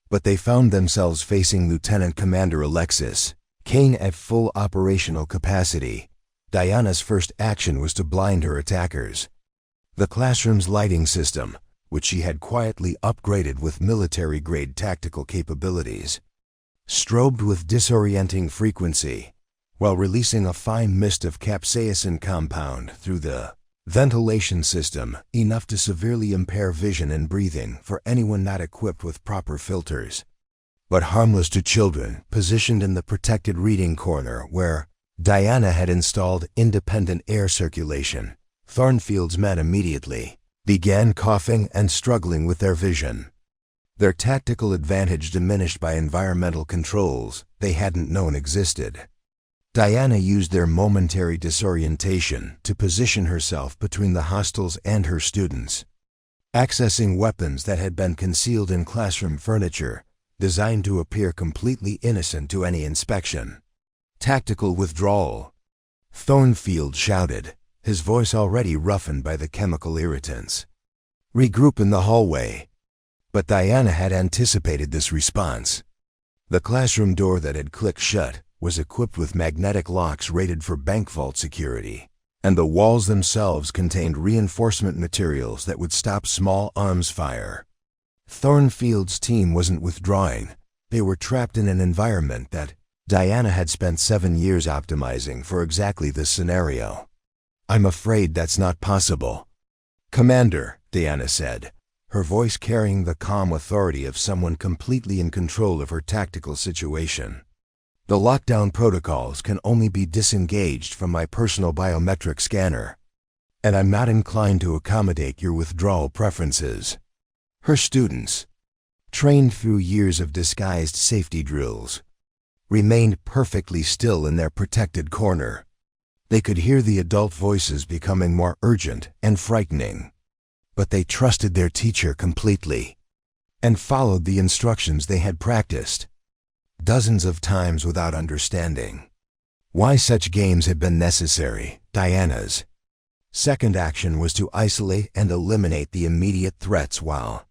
but they found themselves facing Lieutenant Commander Alexis Kane at full operational capacity. Diana's first action was to blind her attackers. The classroom's lighting system, which she had quietly upgraded with military-grade tactical capabilities, strobed with disorienting frequency, while releasing a fine mist of capsaicin compound through the ventilation system, enough to severely impair vision and breathing for anyone not equipped with proper filters. But harmless to children, positioned in the protected reading corner where Diana had installed independent air circulation, Thornfield's men immediately began coughing and struggling with their vision. Their tactical advantage diminished by environmental controls they hadn't known existed. Diana used their momentary disorientation to position herself between the hostiles and her students, accessing weapons that had been concealed in classroom furniture, designed to appear completely innocent to any inspection. "Tactical withdrawal," Thornfield shouted, his voice already roughened by the chemical irritants. "Regroup in the hallway." But Diana had anticipated this response. The classroom door that had clicked shut was equipped with magnetic locks rated for bank vault security, and the walls themselves contained reinforcement materials that would stop small arms fire. Thornfield's team wasn't withdrawing. They were trapped in an environment that Diana had spent 7 years optimizing for exactly this scenario. "I'm afraid that's not possible." "Commander," Diana said, her voice carrying the calm authority of someone completely in control of her tactical situation. "The lockdown protocols can only be disengaged from my personal biometric scanner, and I'm not inclined to accommodate your withdrawal preferences." Her students, trained through years of disguised safety drills, remained perfectly still in their protected corner. They could hear the adult voices becoming more urgent and frightening, but they trusted their teacher completely and followed the instructions they had practiced dozens of times without understanding why such games had been necessary. Diana's second action was to isolate and eliminate the immediate threats while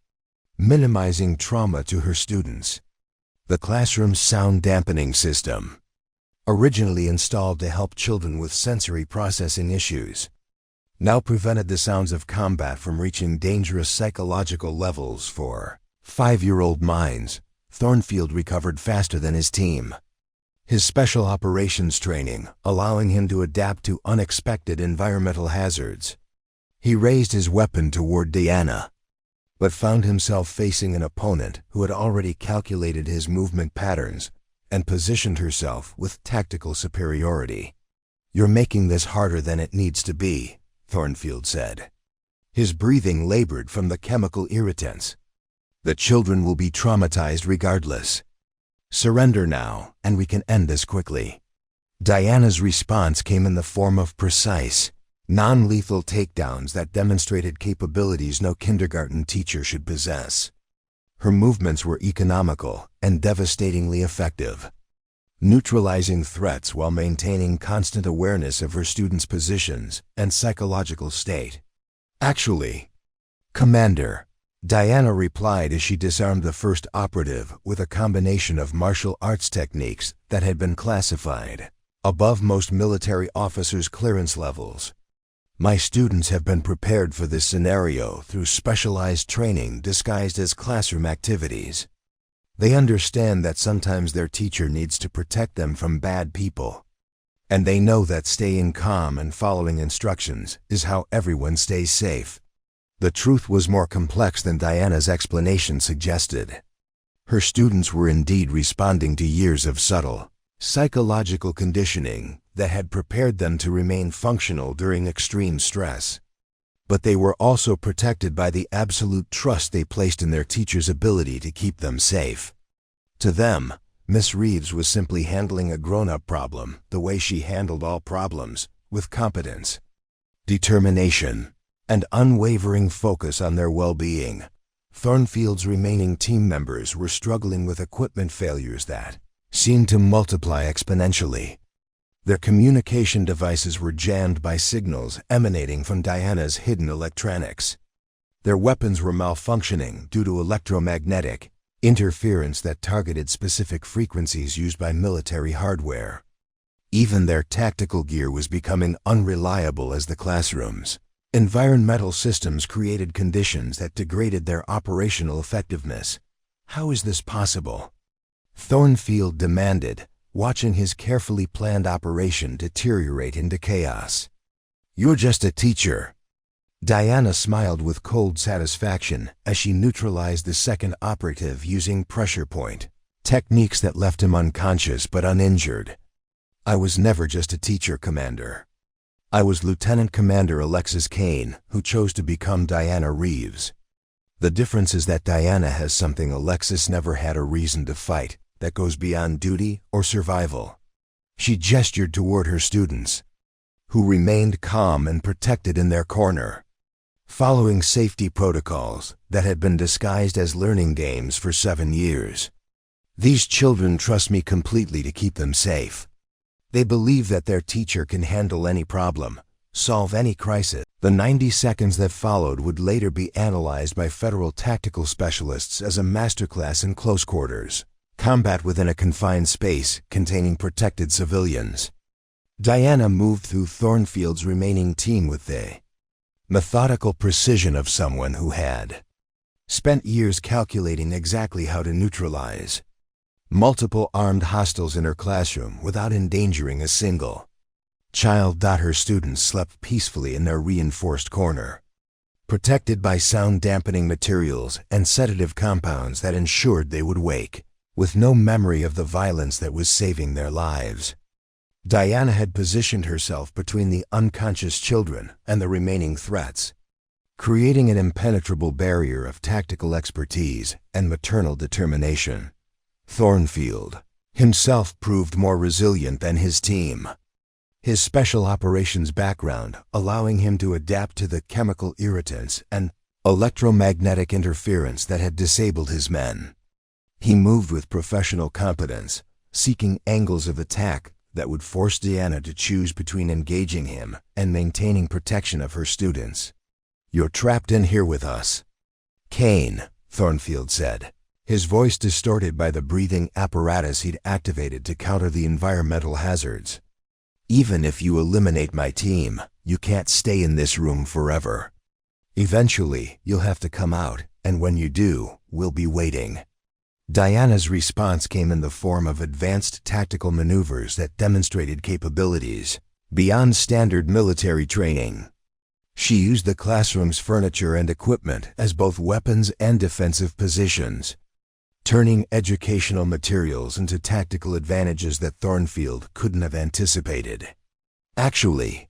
minimizing trauma to her students. The classroom's sound dampening system, originally installed to help children with sensory processing issues, now prevented the sounds of combat from reaching dangerous psychological levels for 5-year-old minds. Thornfield recovered faster than his team, his special operations training allowing him to adapt to unexpected environmental hazards. He raised his weapon toward Diana, but found himself facing an opponent who had already calculated his movement patterns and positioned herself with tactical superiority. "You're making this harder than it needs to be," Thornfield said. His breathing labored from the chemical irritants. "The children will be traumatized regardless. Surrender now, and we can end this quickly." Diana's response came in the form of precise, non-lethal takedowns that demonstrated capabilities no kindergarten teacher should possess. Her movements were economical and devastatingly effective, neutralizing threats while maintaining constant awareness of her students' positions and psychological state. "Actually, Commander," Diana replied as she disarmed the first operative with a combination of martial arts techniques that had been classified above most military officers' clearance levels. "My students have been prepared for this scenario through specialized training disguised as classroom activities. They understand that sometimes their teacher needs to protect them from bad people. And they know that staying calm and following instructions is how everyone stays safe." The truth was more complex than Diana's explanation suggested. Her students were indeed responding to years of subtle, psychological conditioning that had prepared them to remain functional during extreme stress. But they were also protected by the absolute trust they placed in their teacher's ability to keep them safe. To them, Miss Reeves was simply handling a grown-up problem the way she handled all problems, with competence, determination, and unwavering focus on their well-being. Thornfield's remaining team members were struggling with equipment failures that seemed to multiply exponentially. Their communication devices were jammed by signals emanating from Diana's hidden electronics. Their weapons were malfunctioning due to electromagnetic interference that targeted specific frequencies used by military hardware. Even their tactical gear was becoming unreliable as the classroom's environmental systems created conditions that degraded their operational effectiveness. "How is this possible?" Thornfield demanded, watching his carefully planned operation deteriorate into chaos. "You're just a teacher." Diana smiled with cold satisfaction as she neutralized the second operative using pressure point techniques that left him unconscious but uninjured. "I was never just a teacher, Commander. I was Lieutenant Commander Alexis Kane, who chose to become Diana Reeves. The difference is that Diana has something Alexis never had a reason to fight that goes beyond duty or survival." She gestured toward her students, who remained calm and protected in their corner, following safety protocols that had been disguised as learning games for 7 years. "These children trust me completely to keep them safe. They believe that their teacher can handle any problem, solve any crisis." The 90 seconds that followed would later be analyzed by federal tactical specialists as a masterclass in close quarters combat within a confined space containing protected civilians. Diana moved through Thornfield's remaining team with the methodical precision of someone who had spent years calculating exactly how to neutralize multiple armed hostiles in her classroom without endangering a single child. Her students slept peacefully in their reinforced corner, protected by sound-dampening materials and sedative compounds that ensured they would wake with no memory of the violence that was saving their lives. Diana had positioned herself between the unconscious children and the remaining threats, creating an impenetrable barrier of tactical expertise and maternal determination. Thornfield himself proved more resilient than his team, his special operations background allowing him to adapt to the chemical irritants and electromagnetic interference that had disabled his men. He moved with professional competence, seeking angles of attack that would force Diana to choose between engaging him and maintaining protection of her students. "You're trapped in here with us, Kane," Thornfield said, his voice distorted by the breathing apparatus he'd activated to counter the environmental hazards. "Even if you eliminate my team, you can't stay in this room forever. Eventually, you'll have to come out, and when you do, we'll be waiting." Diana's response came in the form of advanced tactical maneuvers that demonstrated capabilities beyond standard military training. She used the classroom's furniture and equipment as both weapons and defensive positions, turning educational materials into tactical advantages that Thornfield couldn't have anticipated. "Actually,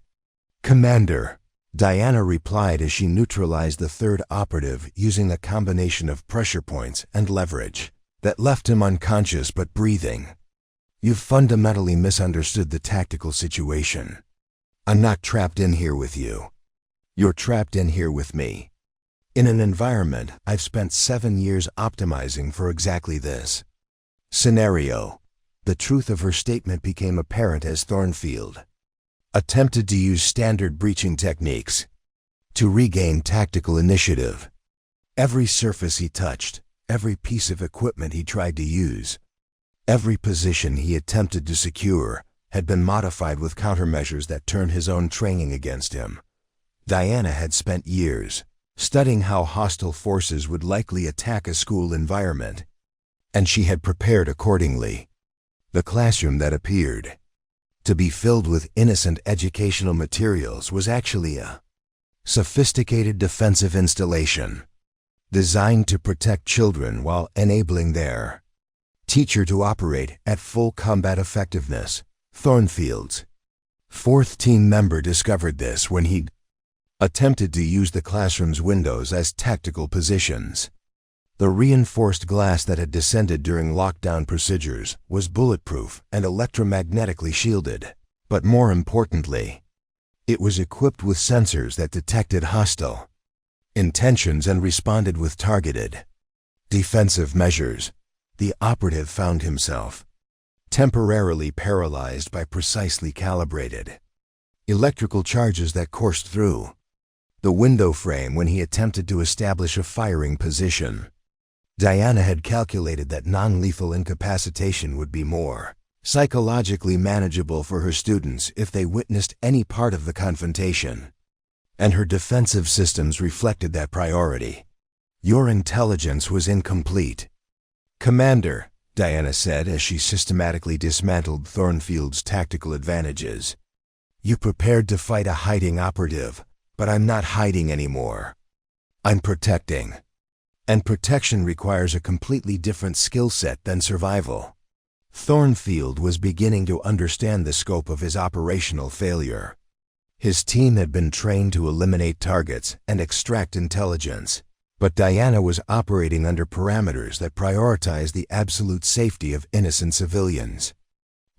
Commander," Diana replied as she neutralized the third operative using a combination of pressure points and leverage that left him unconscious but breathing. "You've fundamentally misunderstood the tactical situation. I'm not trapped in here with you. You're trapped in here with me. In an environment I've spent 7 years optimizing for exactly this scenario." The truth of her statement became apparent as Thornfield attempted to use standard breaching techniques to regain tactical initiative. Every surface he touched, every piece of equipment he tried to use, every position he attempted to secure had been modified with countermeasures that turned his own training against him. Diana had spent years studying how hostile forces would likely attack a school environment, and she had prepared accordingly. The classroom that appeared to be filled with innocent educational materials was actually a sophisticated defensive installation designed to protect children while enabling their teacher to operate at full combat effectiveness. Thornfield's fourth team member discovered this when he attempted to use the classroom's windows as tactical positions. The reinforced glass that had descended during lockdown procedures was bulletproof and electromagnetically shielded, but more importantly, it was equipped with sensors that detected hostile intentions and responded with targeted defensive measures. The operative found himself temporarily paralyzed by precisely calibrated electrical charges that coursed through the window frame when he attempted to establish a firing position. Diana had calculated that non-lethal incapacitation would be more psychologically manageable for her students if they witnessed any part of the confrontation, and her defensive systems reflected that priority. "Your intelligence was incomplete, Commander," Diana said as she systematically dismantled Thornfield's tactical advantages. "You prepared to fight a hiding operative, but I'm not hiding anymore. I'm protecting. And protection requires a completely different skill set than survival." Thornfield was beginning to understand the scope of his operational failure. His team had been trained to eliminate targets and extract intelligence, but Diana was operating under parameters that prioritized the absolute safety of innocent civilians.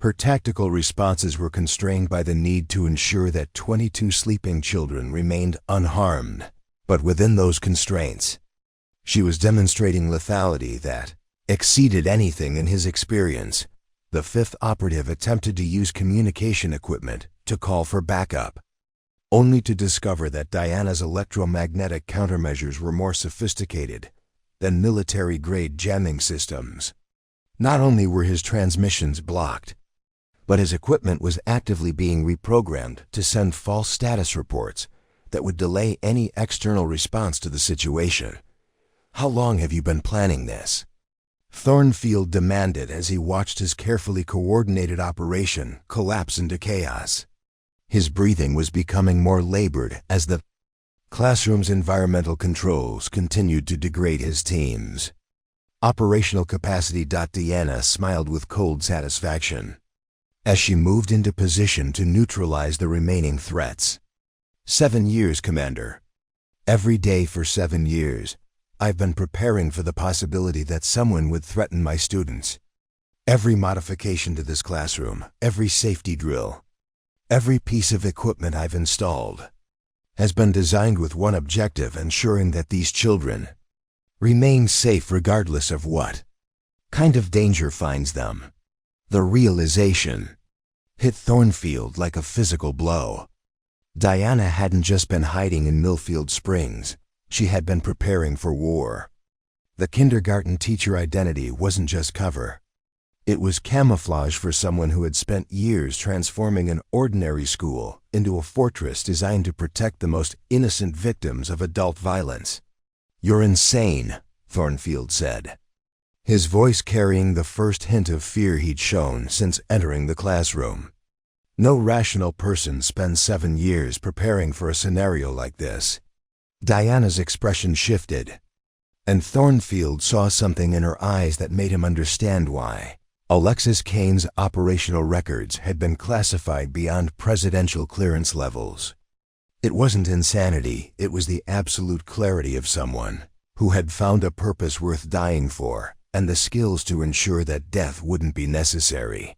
Her tactical responses were constrained by the need to ensure that 22 sleeping children remained unharmed, but within those constraints, she was demonstrating lethality that exceeded anything in his experience. The fifth operative attempted to use communication equipment to call for backup, only to discover that Diana's electromagnetic countermeasures were more sophisticated than military-grade jamming systems. Not only were his transmissions blocked, but his equipment was actively being reprogrammed to send false status reports that would delay any external response to the situation. "How long have you been planning this?" Thornfield demanded as he watched his carefully coordinated operation collapse into chaos. His breathing was becoming more labored as the classroom's environmental controls continued to degrade his teams. Operational capacity. Diana smiled with cold satisfaction as she moved into position to neutralize the remaining threats. 7 years, Commander. Every day for 7 years, I've been preparing for the possibility that someone would threaten my students. Every modification to this classroom, every safety drill, every piece of equipment I've installed, has been designed with one objective: ensuring that these children remain safe regardless of what kind of danger finds them. The realization hit Thornfield like a physical blow. Diana hadn't just been hiding in Millfield Springs, she had been preparing for war. The kindergarten teacher identity wasn't just cover. It was camouflage for someone who had spent years transforming an ordinary school into a fortress designed to protect the most innocent victims of adult violence. "You're insane," Thornfield said, his voice carrying the first hint of fear he'd shown since entering the classroom. No rational person spends 7 years preparing for a scenario like this. Diana's expression shifted, and Thornfield saw something in her eyes that made him understand why. Alexis Kane's operational records had been classified beyond presidential clearance levels. It wasn't insanity, it was the absolute clarity of someone who had found a purpose worth dying for, and the skills to ensure that death wouldn't be necessary.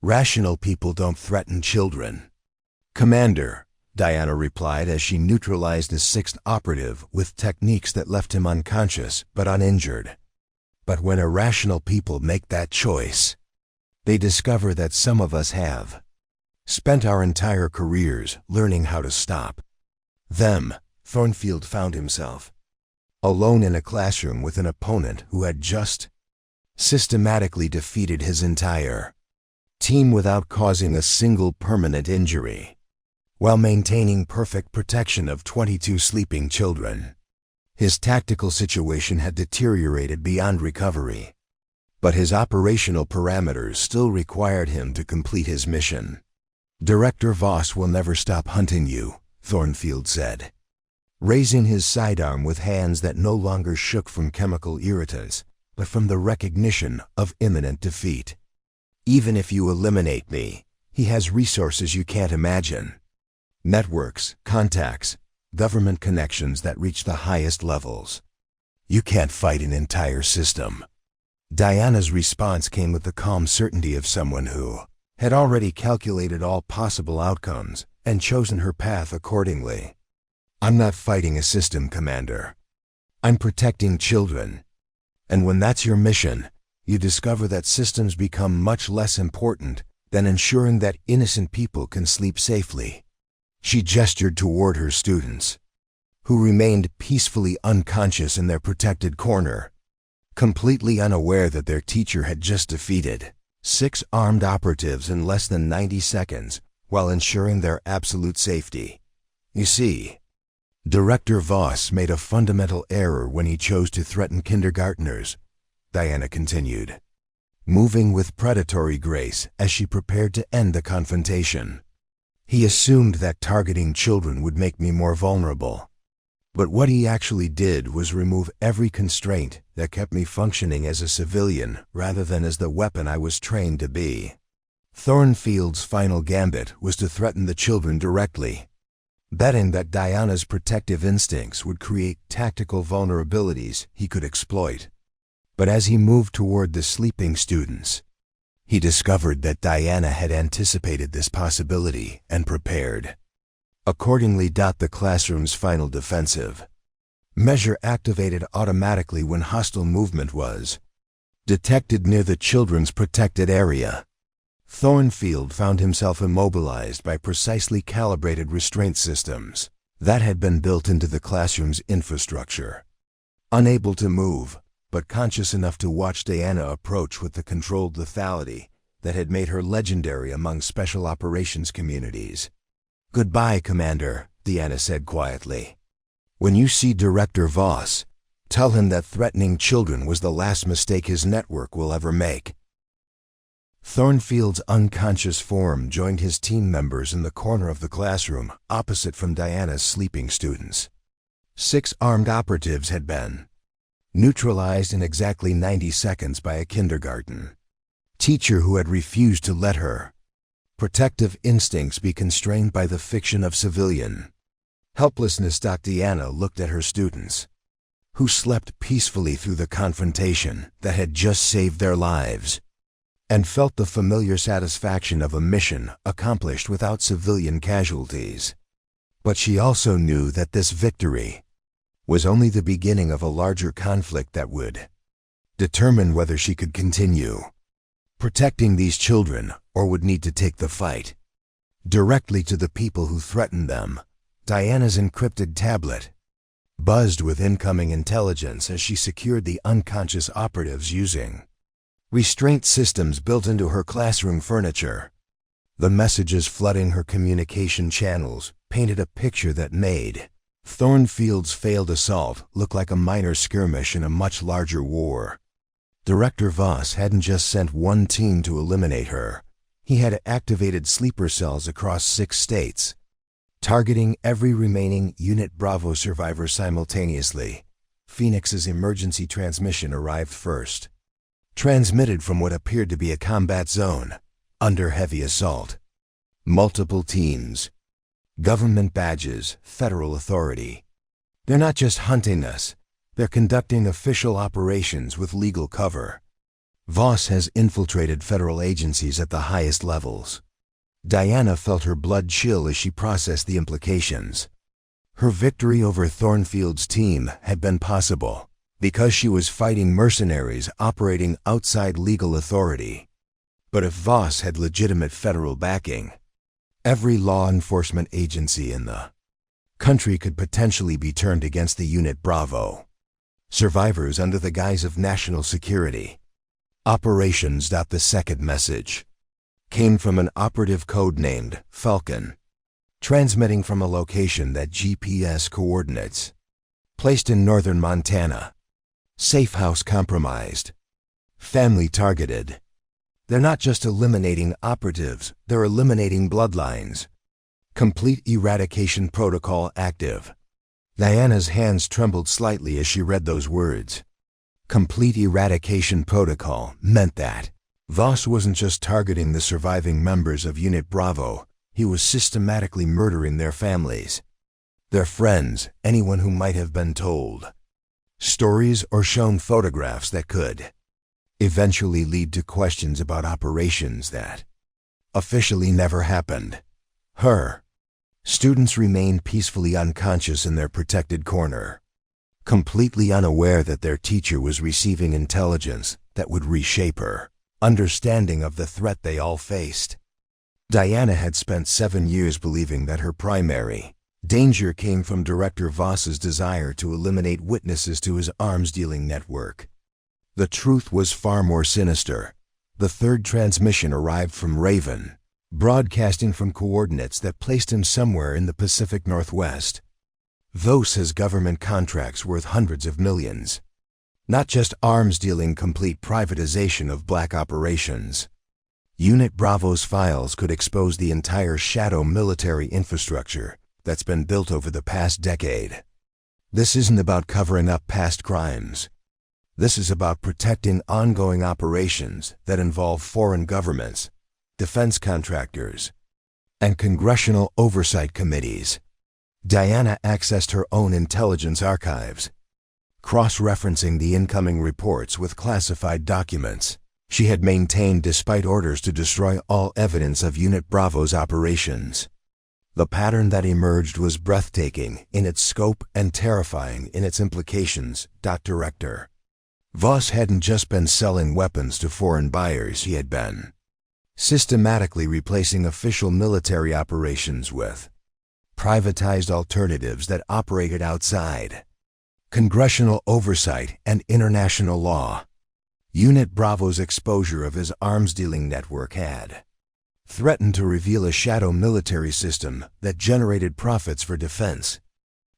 "Rational people don't threaten children, Commander," Diana replied as she neutralized the 6th operative with techniques that left him unconscious but uninjured. "But when irrational people make that choice, they discover that some of us have spent our entire careers learning how to stop them." Thornfield found himself alone in a classroom with an opponent who had just systematically defeated his entire team without causing a single permanent injury, while maintaining perfect protection of 22 sleeping children. His tactical situation had deteriorated beyond recovery, but his operational parameters still required him to complete his mission. "Director Voss will never stop hunting you," Thornfield said, raising his sidearm with hands that no longer shook from chemical irritants, but from the recognition of imminent defeat. "Even if you eliminate me, he has resources you can't imagine. Networks, contacts, government connections that reach the highest levels. You can't fight an entire system." Diana's response came with the calm certainty of someone who had already calculated all possible outcomes and chosen her path accordingly. "I'm not fighting a system, Commander. I'm protecting children. And when that's your mission, you discover that systems become much less important than ensuring that innocent people can sleep safely." She gestured toward her students, who remained peacefully unconscious in their protected corner, completely unaware that their teacher had just defeated 6 armed operatives in less than 90 seconds while ensuring their absolute safety. "You see, Director Voss made a fundamental error when he chose to threaten kindergartners," Diana continued, moving with predatory grace as she prepared to end the confrontation. "He assumed that targeting children would make me more vulnerable. But what he actually did was remove every constraint that kept me functioning as a civilian rather than as the weapon I was trained to be." Thornfield's final gambit was to threaten the children directly, betting that Diana's protective instincts would create tactical vulnerabilities he could exploit. But as he moved toward the sleeping students, he discovered that Diana had anticipated this possibility and prepared accordingly. The classroom's final defensive measure activated automatically when hostile movement was detected near the children's protected area. Thornfield found himself immobilized by precisely calibrated restraint systems that had been built into the classroom's infrastructure. Unable to move, but conscious enough to watch Diana approach with the controlled lethality that had made her legendary among special operations communities. "Goodbye, Commander," Diana said quietly. "When you see Director Voss, tell him that threatening children was the last mistake his network will ever make." Thornfield's unconscious form joined his team members in the corner of the classroom, opposite from Diana's sleeping students. 6 armed operatives had been neutralized in exactly 90 seconds by a kindergarten teacher who had refused to let her protective instincts be constrained by the fiction of civilian helplessness. Diana looked at her students, who slept peacefully through the confrontation that had just saved their lives, and felt the familiar satisfaction of a mission accomplished without civilian casualties. But she also knew that this victory was only the beginning of a larger conflict that would determine whether she could continue protecting these children or would need to take the fight directly to the people who threatened them. Diana's encrypted tablet buzzed with incoming intelligence as she secured the unconscious operatives using restraint systems built into her classroom furniture. The messages flooding her communication channels painted a picture that made Thornfield's failed assault look like a minor skirmish in a much larger war. Director Voss hadn't just sent one team to eliminate her. He had activated sleeper cells across 6 states, targeting every remaining Unit Bravo survivor simultaneously. Phoenix's emergency transmission arrived first, transmitted from what appeared to be a combat zone under heavy assault. Multiple teams, government badges, federal authority. They're not just hunting us, they're conducting official operations with legal cover. Voss has infiltrated federal agencies at the highest levels. Diana felt her blood chill as she processed the implications. Her victory over Thornfield's team had been possible because she was fighting mercenaries operating outside legal authority. But if Voss had legitimate federal backing, every law enforcement agency in the country could potentially be turned against the Unit Bravo survivors under the guise of national security. Operations. The second message came from an operative code named Falcon, transmitting from a location that GPS coordinates placed in northern Montana. Safe house compromised. Family targeted. They're not just eliminating operatives, they're eliminating bloodlines. Complete eradication protocol active. Diana's hands trembled slightly as she read those words. Complete eradication protocol meant that Voss wasn't just targeting the surviving members of Unit Bravo, he was systematically murdering their families, their friends, anyone who might have been told stories or shown photographs that could eventually lead to questions about operations that officially never happened. Her students remained peacefully unconscious in their protected corner, completely unaware that their teacher was receiving intelligence that would reshape her understanding of the threat they all faced. Diana had spent 7 years believing that her primary danger came from Director Voss's desire to eliminate witnesses to his arms-dealing network. The truth was far more sinister. The third transmission arrived from Raven, broadcasting from coordinates that placed him somewhere in the Pacific Northwest. Voss has government contracts worth hundreds of millions. Not just arms-dealing, complete privatization of black operations. Unit Bravo's files could expose the entire shadow military infrastructure that's been built over the past decade. This isn't about covering up past crimes. This is about protecting ongoing operations that involve foreign governments, defense contractors, and congressional oversight committees. Diana accessed her own intelligence archives, cross-referencing the incoming reports with classified documents she had maintained despite orders to destroy all evidence of Unit Bravo's operations. The pattern that emerged was breathtaking in its scope and terrifying in its implications. Director Voss hadn't just been selling weapons to foreign buyers, he had been systematically replacing official military operations with privatized alternatives that operated outside congressional oversight and international law. Unit Bravo's exposure of his arms-dealing network had threatened to reveal a shadow military system that generated profits for defense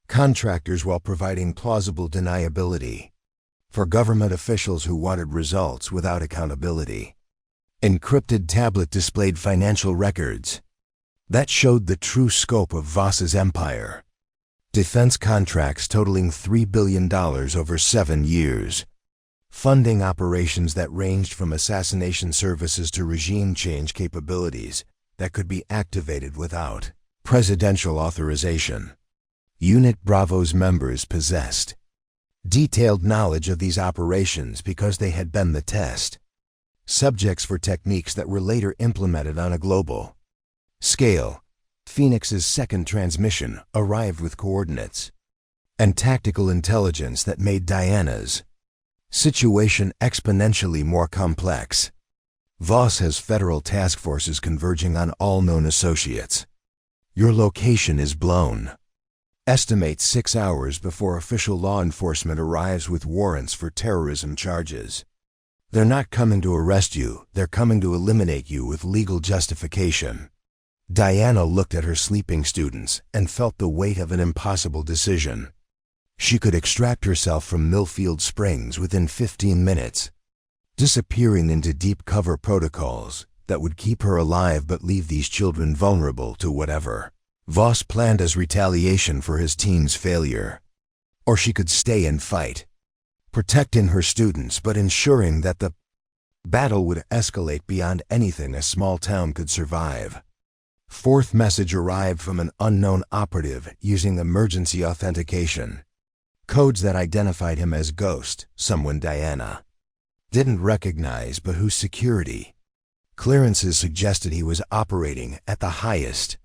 contractors while providing plausible deniability for government officials who wanted results without accountability. Encrypted tablet displayed financial records that showed the true scope of Voss's empire. Defense contracts totaling $3 billion over 7 years, funding operations that ranged from assassination services to regime change capabilities that could be activated without presidential authorization. Unit Bravo's members possessed detailed knowledge of these operations because they had been the test subjects for techniques that were later implemented on a global scale. Phoenix's second transmission arrived with coordinates and tactical intelligence that made Diana's situation exponentially more complex. Voss has federal task forces converging on all known associates. Your location is blown. Estimate 6 hours before official law enforcement arrives with warrants for terrorism charges. They're not coming to arrest you, they're coming to eliminate you with legal justification. Diana looked at her sleeping students and felt the weight of an impossible decision. She could extract herself from Millfield Springs within 15 minutes, disappearing into deep cover protocols that would keep her alive but leave these children vulnerable to whatever Voss planned as retaliation for his team's failure. Or she could stay and fight, protecting her students but ensuring that the battle would escalate beyond anything a small town could survive. Fourth message arrived from an unknown operative using emergency authentication. Codes that identified him as Ghost, someone Diana didn't recognize but whose security clearances suggested he was operating at the highest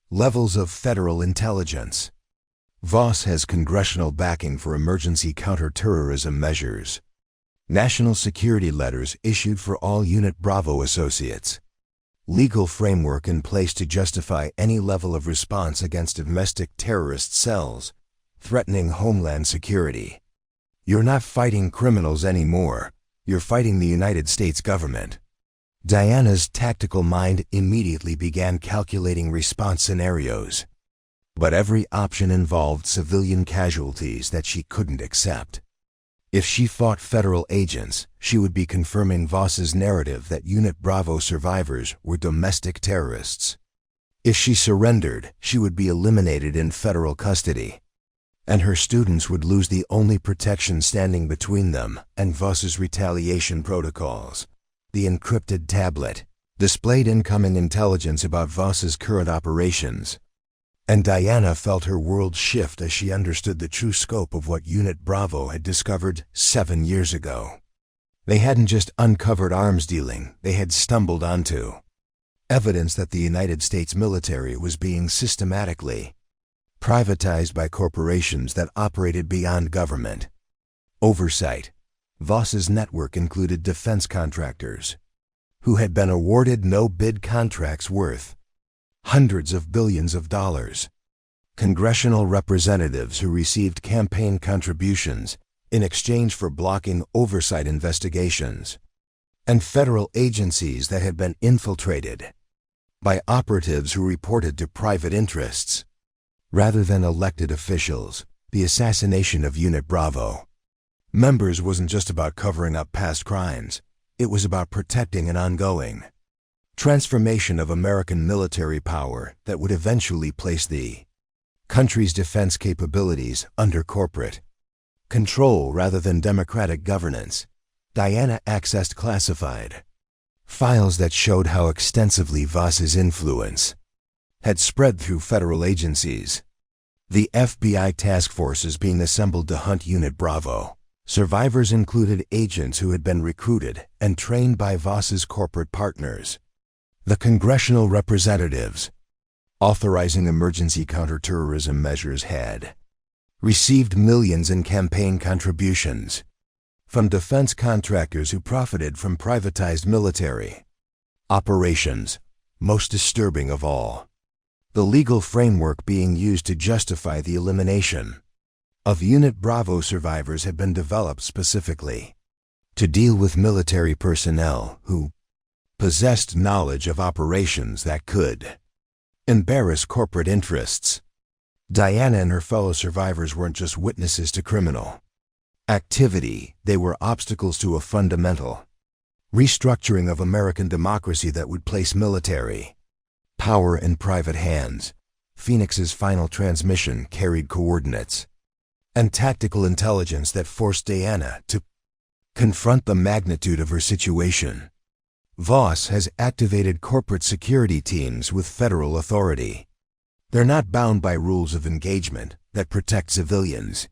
levels of federal intelligence. Voss has congressional backing for emergency counter-terrorism measures. National security letters issued for all Unit Bravo associates. Legal framework in place to justify any level of response against domestic terrorist cells threatening homeland security. You're not fighting criminals anymore. You're fighting the United States government. Diana's tactical mind immediately began calculating response scenarios. But every option involved civilian casualties that she couldn't accept. If she fought federal agents, she would be confirming Voss's narrative that Unit Bravo survivors were domestic terrorists. If she surrendered, she would be eliminated in federal custody. And her students would lose the only protection standing between them and Voss's retaliation protocols. The encrypted tablet displayed incoming intelligence about Voss's current operations. And Diana felt her world shift as she understood the true scope of what Unit Bravo had discovered 7 years ago. They hadn't just uncovered arms dealing, they had stumbled onto evidence that the United States military was being systematically privatized by corporations that operated beyond government oversight. Voss's network included defense contractors who had been awarded no-bid contracts worth hundreds of billions of dollars, congressional representatives who received campaign contributions in exchange for blocking oversight investigations, and federal agencies that had been infiltrated by operatives who reported to private interests rather than elected officials. The assassination of Unit Bravo members wasn't just about covering up past crimes, it was about protecting an ongoing transformation of American military power that would eventually place the country's defense capabilities under corporate control rather than democratic governance. Diana accessed classified files that showed how extensively Voss's influence had spread through federal agencies. The FBI task forces being assembled to hunt Unit Bravo. Survivors included agents who had been recruited and trained by Voss's corporate partners. The congressional representatives authorizing emergency counterterrorism measures had received millions in campaign contributions from defense contractors who profited from privatized military operations. Most disturbing of all, the legal framework being used to justify the elimination of Unit Bravo survivors had been developed specifically to deal with military personnel who possessed knowledge of operations that could embarrass corporate interests. Diana and her fellow survivors weren't just witnesses to criminal activity, they were obstacles to a fundamental restructuring of American democracy that would place military power in private hands. Phoenix's final transmission carried coordinates and tactical intelligence that forced Diana to confront the magnitude of her situation. Voss has activated corporate security teams with federal authority. They're not bound by rules of engagement that protect civilians.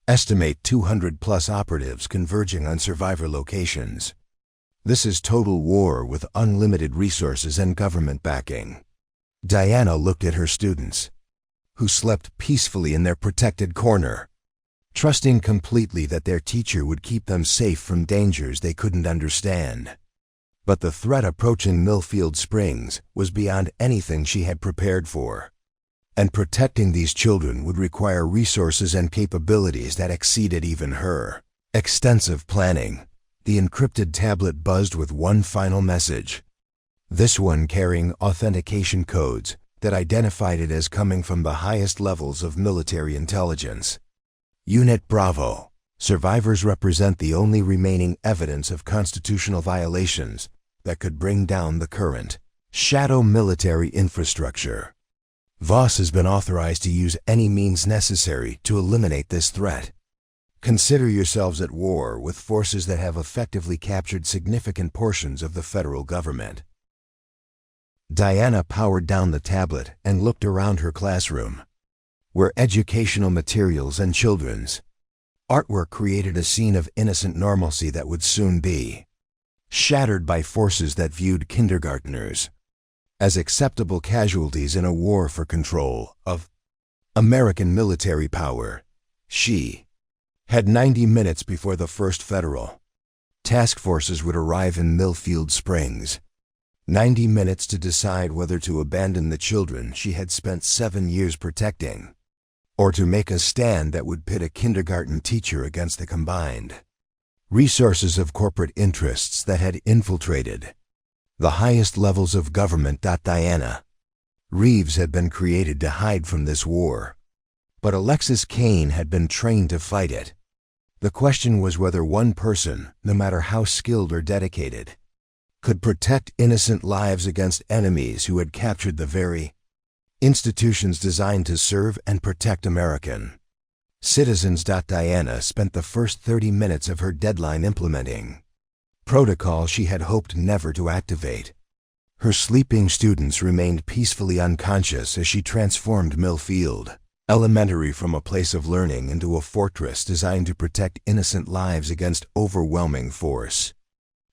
Estimate 200+ operatives converging on survivor locations. This is total war with unlimited resources and government backing. Diana looked at her students, who slept peacefully in their protected corner, trusting completely that their teacher would keep them safe from dangers they couldn't understand. But the threat approaching Millfield Springs was beyond anything she had prepared for. And protecting these children would require resources and capabilities that exceeded even her extensive planning. The encrypted tablet buzzed with one final message, this one carrying authentication codes that identified it as coming from the highest levels of military intelligence. Unit Bravo. Survivors represent the only remaining evidence of constitutional violations that could bring down the current shadow military infrastructure. Voss has been authorized to use any means necessary to eliminate this threat. Consider yourselves at war with forces that have effectively captured significant portions of the federal government. Diana powered down the tablet and looked around her classroom, where educational materials and children's artwork created a scene of innocent normalcy that would soon be shattered by forces that viewed kindergarteners as acceptable casualties in a war for control of American military power. She had 90 minutes before the first federal task forces would arrive in Millfield Springs. 90 minutes to decide whether to abandon the children she had spent 7 years protecting, or to make a stand that would pit a kindergarten teacher against the combined resources of corporate interests that had infiltrated the highest levels of government. Diana Reeves had been created to hide from this war, but Alexis Kane had been trained to fight it. The question was whether one person, no matter how skilled or dedicated, could protect innocent lives against enemies who had captured the very institutions designed to serve and protect American citizens. Diana spent the first 30 minutes of her deadline implementing protocol she had hoped never to activate. Her sleeping students remained peacefully unconscious as she transformed Millfield Elementary from a place of learning into a fortress designed to protect innocent lives against overwhelming force.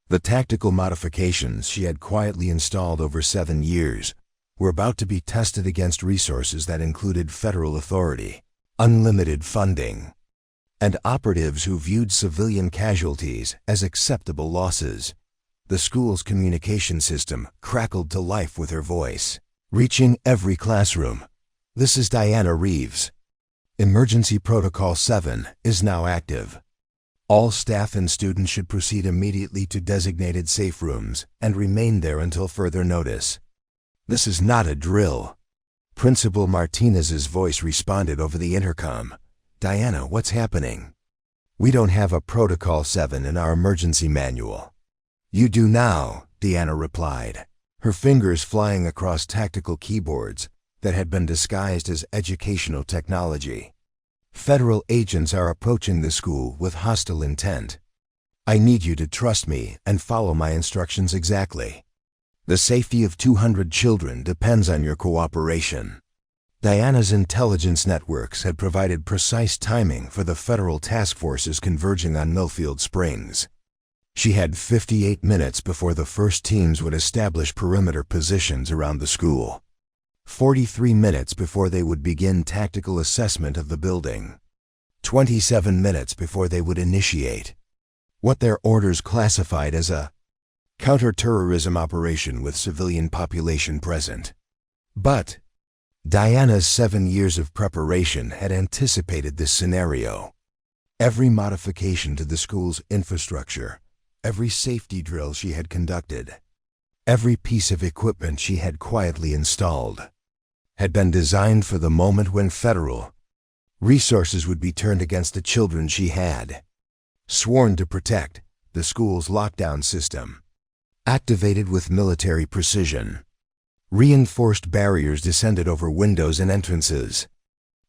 The tactical modifications she had quietly installed over 7 years were about to be tested against resources that included federal authority, unlimited funding, and operatives who viewed civilian casualties as acceptable losses. The school's communication system crackled to life with her voice, reaching every classroom. This is Diana Reeves. Emergency Protocol 7 is now active. All staff and students should proceed immediately to designated safe rooms and remain there until further notice. This is not a drill. Principal Martinez's voice responded over the intercom. Diana, what's happening? We don't have a Protocol 7 in our emergency manual. You do now, Diana replied, her fingers flying across tactical keyboards that had been disguised as educational technology. Federal agents are approaching the school with hostile intent. I need you to trust me and follow my instructions exactly. The safety of 200 children depends on your cooperation. Diana's intelligence networks had provided precise timing for the federal task forces converging on Millfield Springs. She had 58 minutes before the first teams would establish perimeter positions around the school. 43 minutes before they would begin tactical assessment of the building. 27 minutes before they would initiate what their orders classified as a counter-terrorism operation with civilian population present. But Diana's 7 years of preparation had anticipated this scenario. Every modification to the school's infrastructure, every safety drill she had conducted, every piece of equipment she had quietly installed, had been designed for the moment when federal resources would be turned against the children she had sworn to protect. The school's lockdown system activated with military precision. Reinforced barriers descended over windows and entrances.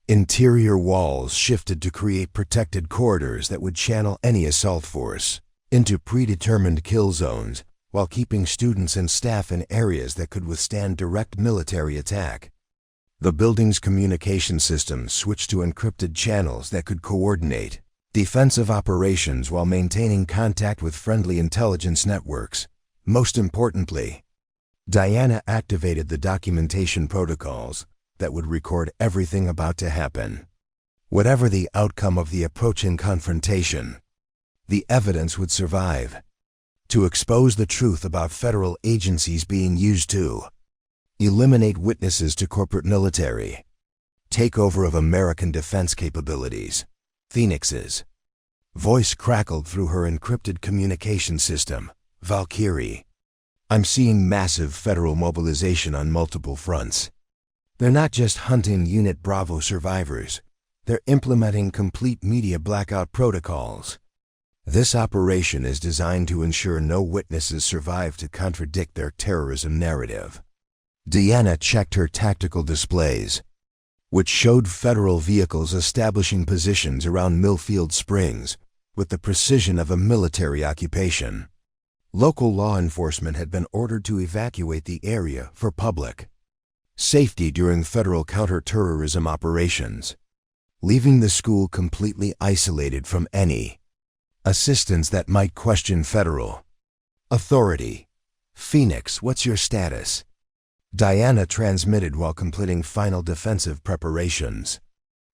Interior walls shifted to create protected corridors that would channel any assault force into predetermined kill zones while keeping students and staff in areas that could withstand direct military attack. The building's communication system switched to encrypted channels that could coordinate defensive operations while maintaining contact with friendly intelligence networks. Most importantly, Diana activated the documentation protocols that would record everything about to happen. Whatever the outcome of the approaching confrontation, the evidence would survive to expose the truth about federal agencies being used to eliminate witnesses to corporate military takeover of American defense capabilities. Phoenix's voice crackled through her encrypted communication system, Valkyrie. I'm seeing massive federal mobilization on multiple fronts. They're not just hunting Unit Bravo survivors. They're implementing complete media blackout protocols. This operation is designed to ensure no witnesses survive to contradict their terrorism narrative. Diana checked her tactical displays, which showed federal vehicles establishing positions around Millfield Springs with the precision of a military occupation. Local law enforcement had been ordered to evacuate the area for public safety during federal counter-terrorism operations, leaving the school completely isolated from any assistance that might question federal authority. Phoenix, what's your status? Diana transmitted while completing final defensive preparations.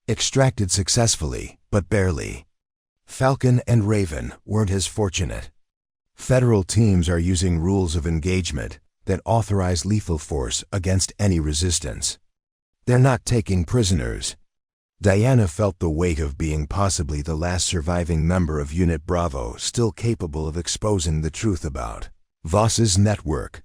Extracted successfully, but barely. Falcon and Raven weren't as fortunate. Federal teams are using rules of engagement that authorize lethal force against any resistance. They're not taking prisoners. Diana felt the weight of being possibly the last surviving member of Unit Bravo still capable of exposing the truth about Voss's network.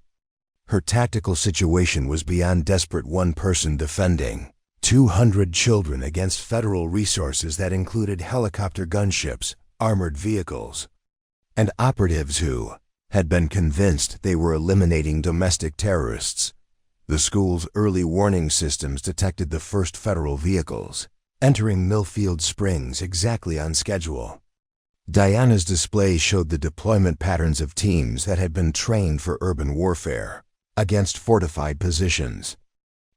Her tactical situation was beyond desperate one person defending 200 children against federal resources that included helicopter gunships, armored vehicles, and operatives who had been convinced they were eliminating domestic terrorists. The school's early warning systems detected the first federal vehicles entering Millfield Springs exactly on schedule. Diana's display showed the deployment patterns of teams that had been trained for urban warfare against fortified positions.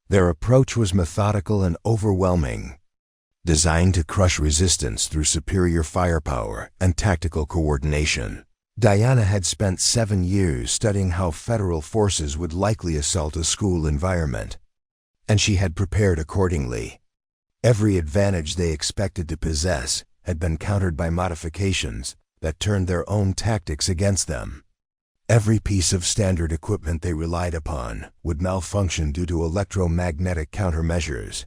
Their approach was methodical and overwhelming, designed to crush resistance through superior firepower and tactical coordination. Diana had spent 7 years studying how federal forces would likely assault a school environment, and she had prepared accordingly. Every advantage they expected to possess had been countered by modifications that turned their own tactics against them. Every piece of standard equipment they relied upon would malfunction due to electromagnetic countermeasures.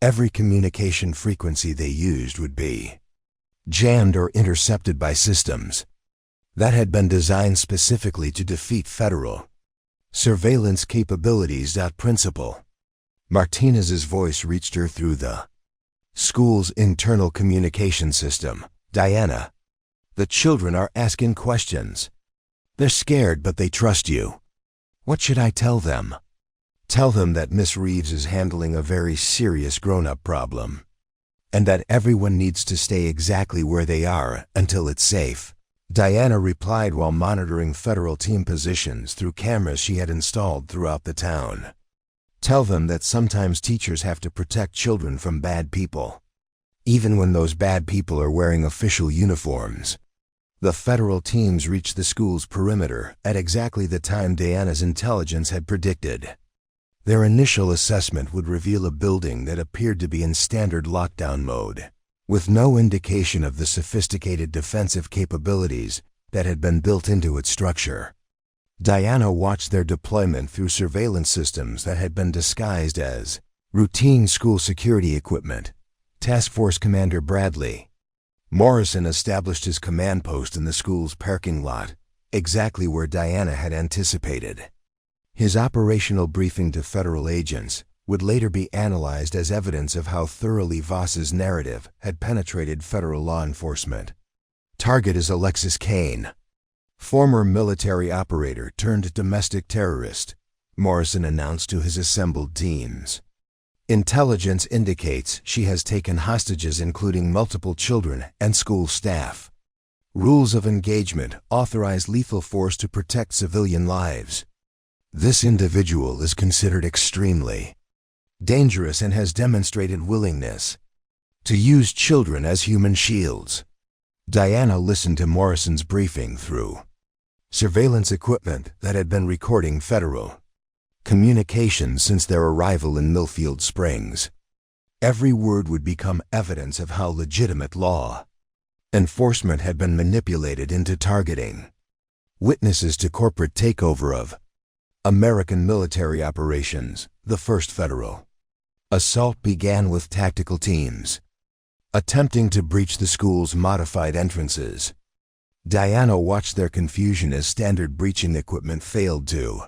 Every communication frequency they used would be jammed or intercepted by systems that had been designed specifically to defeat federal surveillance capabilities. Principal Martinez's voice reached her through the school's internal communication system. Diana, the children are asking questions. They're scared, but they trust you. What should I tell them? Tell them that Miss Reeves is handling a very serious grown-up problem, and that everyone needs to stay exactly where they are until it's safe. Diana replied while monitoring federal team positions through cameras she had installed throughout the town. Tell them that sometimes teachers have to protect children from bad people, even when those bad people are wearing official uniforms. The federal teams reached the school's perimeter at exactly the time Diana's intelligence had predicted. Their initial assessment would reveal a building that appeared to be in standard lockdown mode, with no indication of the sophisticated defensive capabilities that had been built into its structure. Diana watched their deployment through surveillance systems that had been disguised as routine school security equipment. Task Force Commander Bradley Morrison established his command post in the school's parking lot, exactly where Diana had anticipated. His operational briefing to federal agents would later be analyzed as evidence of how thoroughly Voss's narrative had penetrated federal law enforcement. Target is Alexis Kane, former military operator turned domestic terrorist, Morrison announced to his assembled teams. Intelligence indicates she has taken hostages including multiple children and school staff. Rules of engagement authorize lethal force to protect civilian lives. This individual is considered extremely dangerous and has demonstrated willingness to use children as human shields. Diana listened to Morrison's briefing through surveillance equipment that had been recording federal communications since their arrival in Millfield Springs. Every word would become evidence of how legitimate law enforcement had been manipulated into targeting witnesses to corporate takeover of American military operations. The first federal assault began with tactical teams attempting to breach the school's modified entrances. Diana watched their confusion as standard breaching equipment failed to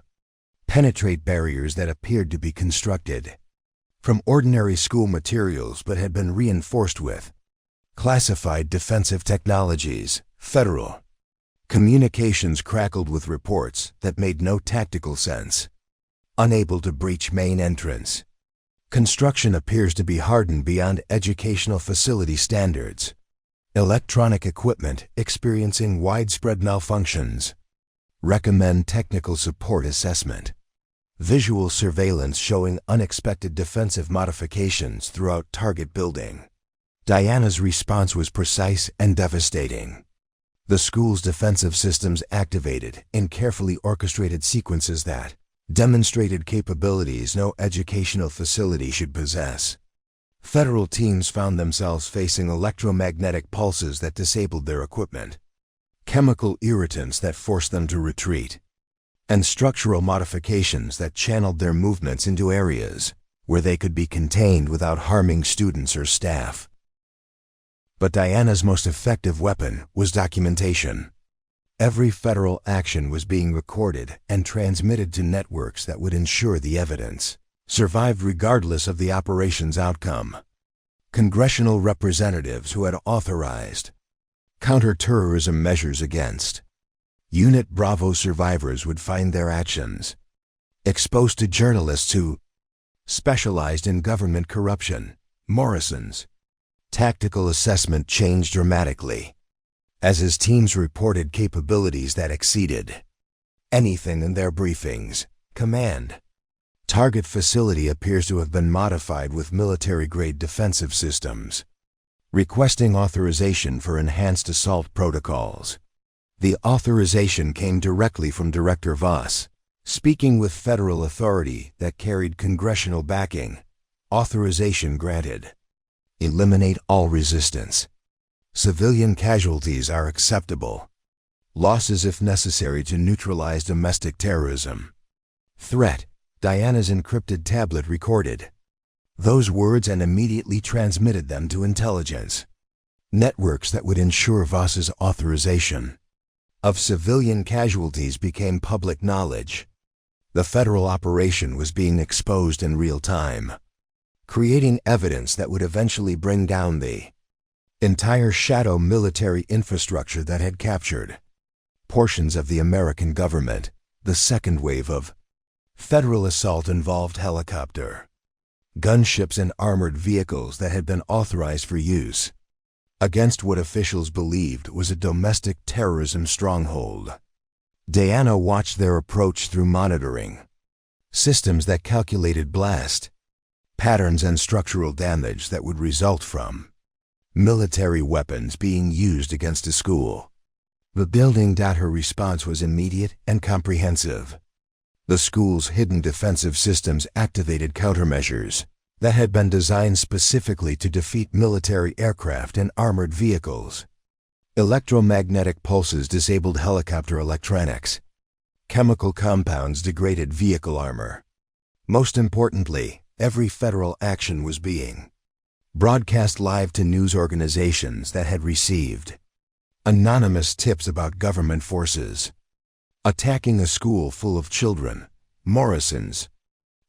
penetrate barriers that appeared to be constructed from ordinary school materials but had been reinforced with classified defensive technologies. Federal communications crackled with reports that made no tactical sense. Unable to breach main entrance. Construction appears to be hardened beyond educational facility standards. Electronic equipment experiencing widespread malfunctions. Recommend technical support assessment. Visual surveillance showing unexpected defensive modifications throughout target building. Diana's response was precise and devastating. The school's defensive systems activated in carefully orchestrated sequences that demonstrated capabilities no educational facility should possess. Federal teams found themselves facing electromagnetic pulses that disabled their equipment, chemical irritants that forced them to retreat, and structural modifications that channeled their movements into areas where they could be contained without harming students or staff. But Diana's most effective weapon was documentation. Every federal action was being recorded and transmitted to networks that would ensure the evidence survived regardless of the operation's outcome. Congressional representatives who had authorized counter-terrorism measures against Unit Bravo survivors would find their actions exposed to journalists who specialized in government corruption. Morrison's tactical assessment changed dramatically as his teams reported capabilities that exceeded anything in their briefings. Command target facility appears to have been modified with military-grade defensive systems, requesting authorization for enhanced assault protocols. The authorization came directly from Director Voss, speaking with federal authority that carried congressional backing. Authorization granted. Eliminate all resistance. Civilian casualties are acceptable. Losses if necessary to neutralize domestic terrorism. Threat. Diana's encrypted tablet recorded those words and immediately transmitted them to intelligence networks that would ensure Voss's authorization of civilian casualties became public knowledge. The federal operation was being exposed in real time, creating evidence that would eventually bring down the entire shadow military infrastructure that had captured portions of the American government. The second wave of federal assault involved helicopter, gunships and armored vehicles that had been authorized for use against what officials believed was a domestic terrorism stronghold. Diana watched their approach through monitoring systems that calculated blast patterns and structural damage that would result from military weapons being used against a school. The building. Her response was immediate and comprehensive. The school's hidden defensive systems activated countermeasures that had been designed specifically to defeat military aircraft and armored vehicles. Electromagnetic pulses disabled helicopter electronics. Chemical compounds degraded vehicle armor. Most importantly, every federal action was being broadcast live to news organizations that had received anonymous tips about government forces attacking a school full of children. Morrison's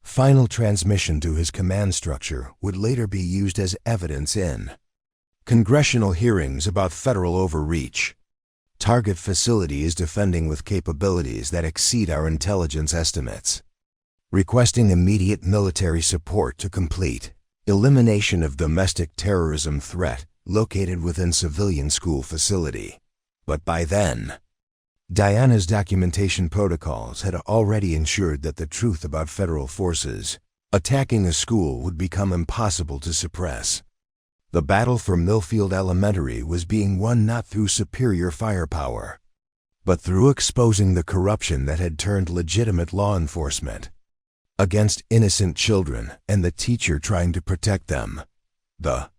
final transmission to his command structure would later be used as evidence in congressional hearings about federal overreach. Target facility is defending with capabilities that exceed our intelligence estimates, requesting immediate military support to complete elimination of domestic terrorism threat located within civilian school facility. But by then, Diana's documentation protocols had already ensured that the truth about federal forces attacking a school would become impossible to suppress. The battle for Millfield Elementary was being won not through superior firepower, but through exposing the corruption that had turned legitimate law enforcement against innocent children and the teacher trying to protect them. The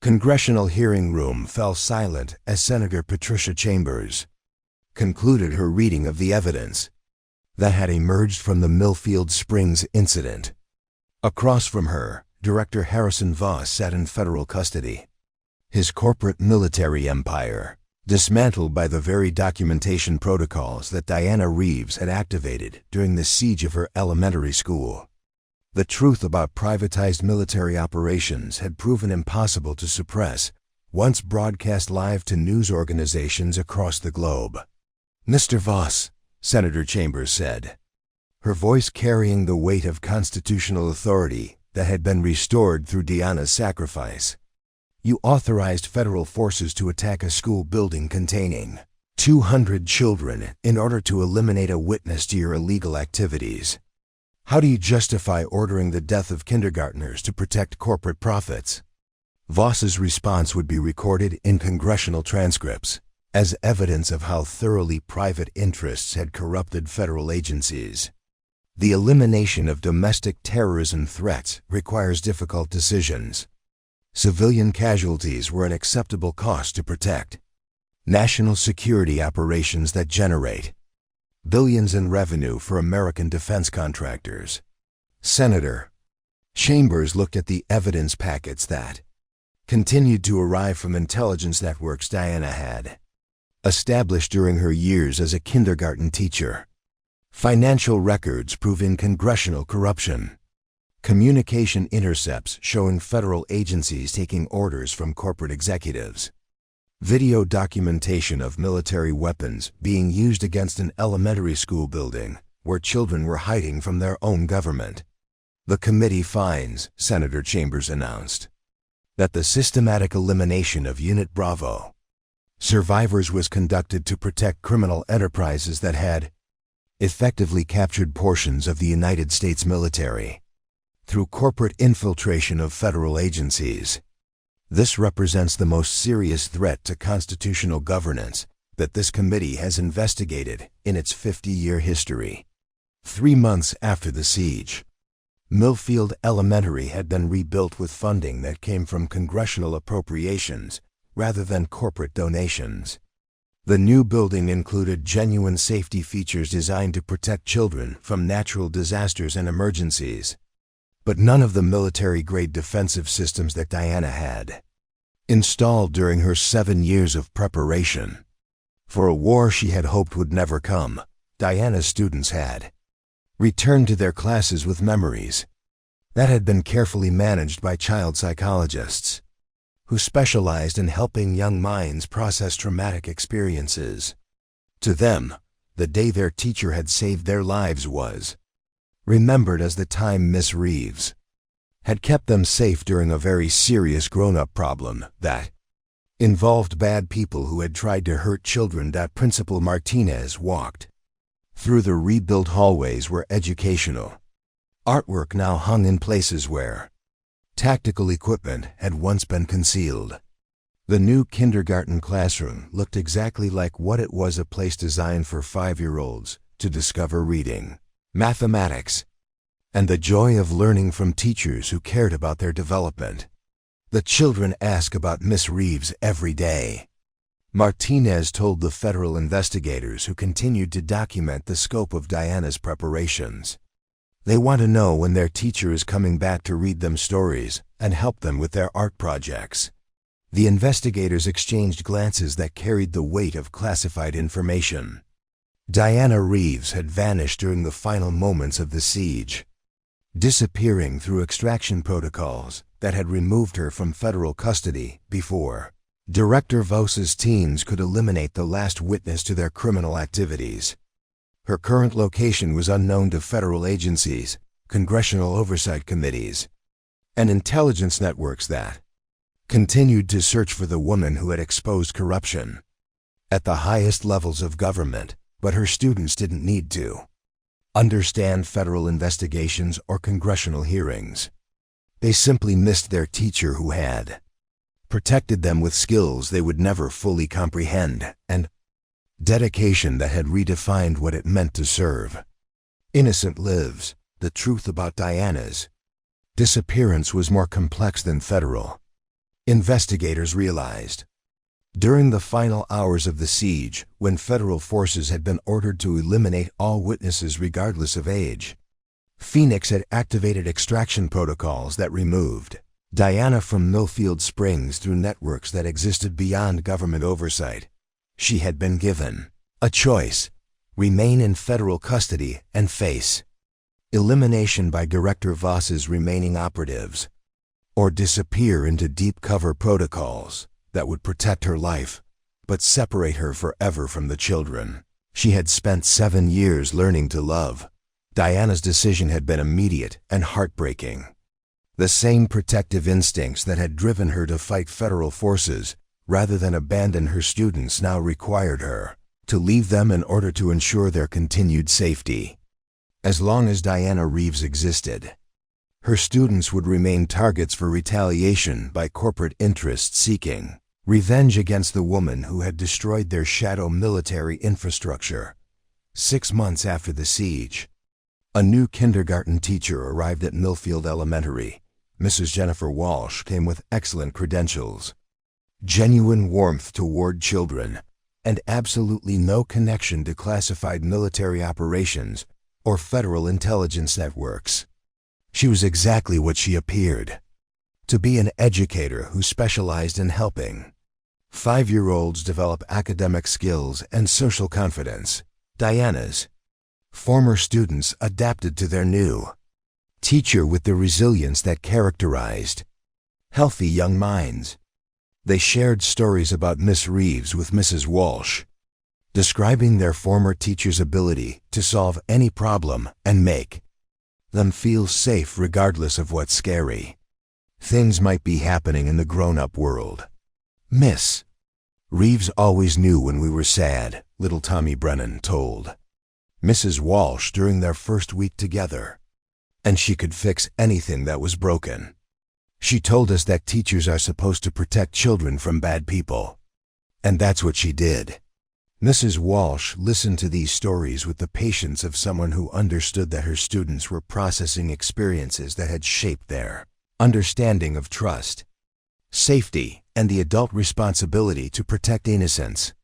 congressional hearing room fell silent as Senator Patricia Chambers concluded her reading of the evidence that had emerged from the Millfield Springs incident. Across from her, Director Harrison Voss sat in federal custody. His corporate military empire, dismantled by the very documentation protocols that Diana Reeves had activated during the siege of her elementary school. The truth about privatized military operations had proven impossible to suppress, once broadcast live to news organizations across the globe. "Mr. Voss," Senator Chambers said, her voice carrying the weight of constitutional authority that had been restored through Diana's sacrifice. "You authorized federal forces to attack a school building containing 200 children in order to eliminate a witness to your illegal activities. How do you justify ordering the death of kindergartners to protect corporate profits?" Voss's response would be recorded in congressional transcripts as evidence of how thoroughly private interests had corrupted federal agencies. The elimination of domestic terrorism threats requires difficult decisions. Civilian casualties were an acceptable cost to protect. National security operations that generate billions in revenue for American defense contractors. Senator Chambers looked at the evidence packets that continued to arrive from intelligence networks Diana had established during her years as a kindergarten teacher. Financial records proving congressional corruption. Communication intercepts showing federal agencies taking orders from corporate executives. Video documentation of military weapons being used against an elementary school building where children were hiding from their own government. The committee finds, Senator Chambers announced, that the systematic elimination of Unit Bravo survivors was conducted to protect criminal enterprises that had effectively captured portions of the United States military through corporate infiltration of federal agencies. This represents the most serious threat to constitutional governance that this committee has investigated in its 50-year history. 3 months after the siege, Millfield Elementary had been rebuilt with funding that came from congressional appropriations rather than corporate donations. The new building included genuine safety features designed to protect children from natural disasters and emergencies, but none of the military-grade defensive systems that Diana had installed during her 7 years of preparation for a war she had hoped would never come. Diana's students had returned to their classes with memories that had been carefully managed by child psychologists who specialized in helping young minds process traumatic experiences. To them, the day their teacher had saved their lives was remembered as the time Miss Reeves had kept them safe during a very serious grown-up problem that involved bad people who had tried to hurt children. Principal Martinez walked through the rebuilt hallways where educational artwork now hung in places where tactical equipment had once been concealed. The new kindergarten classroom looked exactly like what it was, a place designed for 5-year-olds to discover reading, mathematics, and the joy of learning from teachers who cared about their development. The children ask about Miss Reeves every day, Martinez told the federal investigators who continued to document the scope of Diana's preparations. They want to know when their teacher is coming back to read them stories and help them with their art projects. The investigators exchanged glances that carried the weight of classified information. Diana Reeves had vanished during the final moments of the siege, disappearing through extraction protocols that had removed her from federal custody before Director Voss's teams could eliminate the last witness to their criminal activities. Her current location was unknown to federal agencies, congressional oversight committees, and intelligence networks that continued to search for the woman who had exposed corruption at the highest levels of government. But her students didn't need to understand federal investigations or congressional hearings. They simply missed their teacher who had protected them with skills they would never fully comprehend and dedication that had redefined what it meant to serve innocent lives. the truth about Diana's disappearance was more complex than federal investigators realized. During the final hours of the siege, when federal forces had been ordered to eliminate all witnesses regardless of age, Phoenix had activated extraction protocols that removed Diana from Millfield Springs through networks that existed beyond government oversight. She had been given a choice: remain in federal custody and face elimination by Director Voss's remaining operatives, or disappear into deep cover protocols that would protect her life, but separate her forever from the children she had spent 7 years learning to love. Diana's decision had been immediate and heartbreaking. The same protective instincts that had driven her to fight federal forces rather than abandon her students now required her to leave them in order to ensure their continued safety. As long as Diana Reeves existed, her students would remain targets for retaliation by corporate interests seeking revenge against the woman who had destroyed their shadow military infrastructure. 6 months after the siege, a new kindergarten teacher arrived at Millfield Elementary. Mrs. Jennifer Walsh came with excellent credentials, genuine warmth toward children, and absolutely no connection to classified military operations or federal intelligence networks. She was exactly what she appeared to be: an educator who specialized in helping 5-year-olds develop academic skills and social confidence. Diana's former students adapted to their new teacher with the resilience that characterized healthy young minds. They shared stories about Miss Reeves with Mrs. Walsh, describing their former teacher's ability to solve any problem and make them feel safe regardless of what scary things might be happening in the grown-up world. Miss Reeves always knew when we were sad, little Tommy Brennan told Mrs. Walsh during their first week together, and she could fix anything that was broken. She told us that teachers are supposed to protect children from bad people, and that's what she did. Mrs. Walsh listened to these stories with the patience of someone who understood that her students were processing experiences that had shaped their understanding of trust, safety, and the adult responsibility to protect innocence.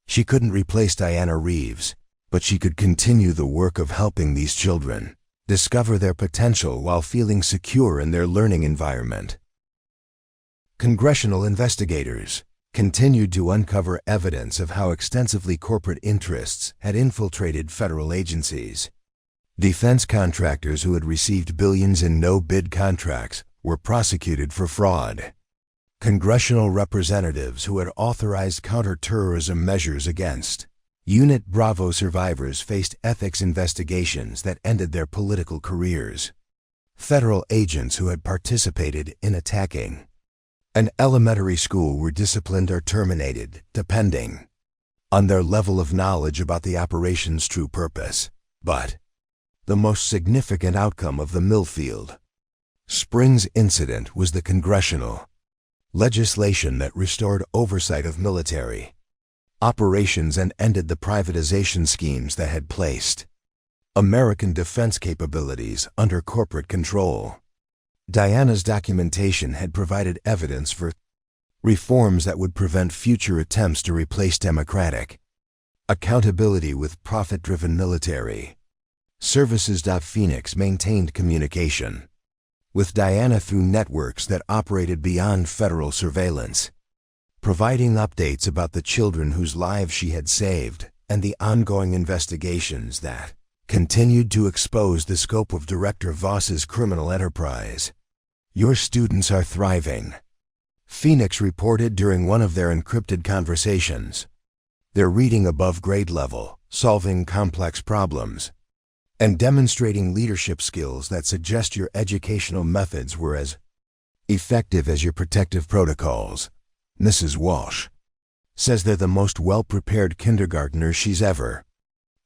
She couldn't replace Diana Reeves, but she could continue the work of helping these children discover their potential while feeling secure in their learning environment. Congressional investigators continued to uncover evidence of how extensively corporate interests had infiltrated federal agencies. Defense contractors who had received billions in no-bid contracts were prosecuted for fraud. Congressional representatives who had authorized counter-terrorism measures against Unit Bravo survivors faced ethics investigations that ended their political careers. Federal agents who had participated in attacking an elementary school were disciplined or terminated, depending on their level of knowledge about the operation's true purpose. But the most significant outcome of the Millfield Springs incident was the congressional legislation that restored oversight of military operations and ended the privatization schemes that had placed American defense capabilities under corporate control. Diana's documentation had provided evidence for reforms that would prevent future attempts to replace democratic accountability with profit-driven military services. Phoenix maintained communication with Diana through networks that operated beyond federal surveillance, providing updates about the children whose lives she had saved and the ongoing investigations that continued to expose the scope of Director Voss's criminal enterprise. "Your students are thriving," Phoenix reported during one of their encrypted conversations. "They're reading above grade level, solving complex problems, and demonstrating leadership skills that suggest your educational methods were as effective as your protective protocols. Mrs. Walsh says they're the most well-prepared kindergartners she's ever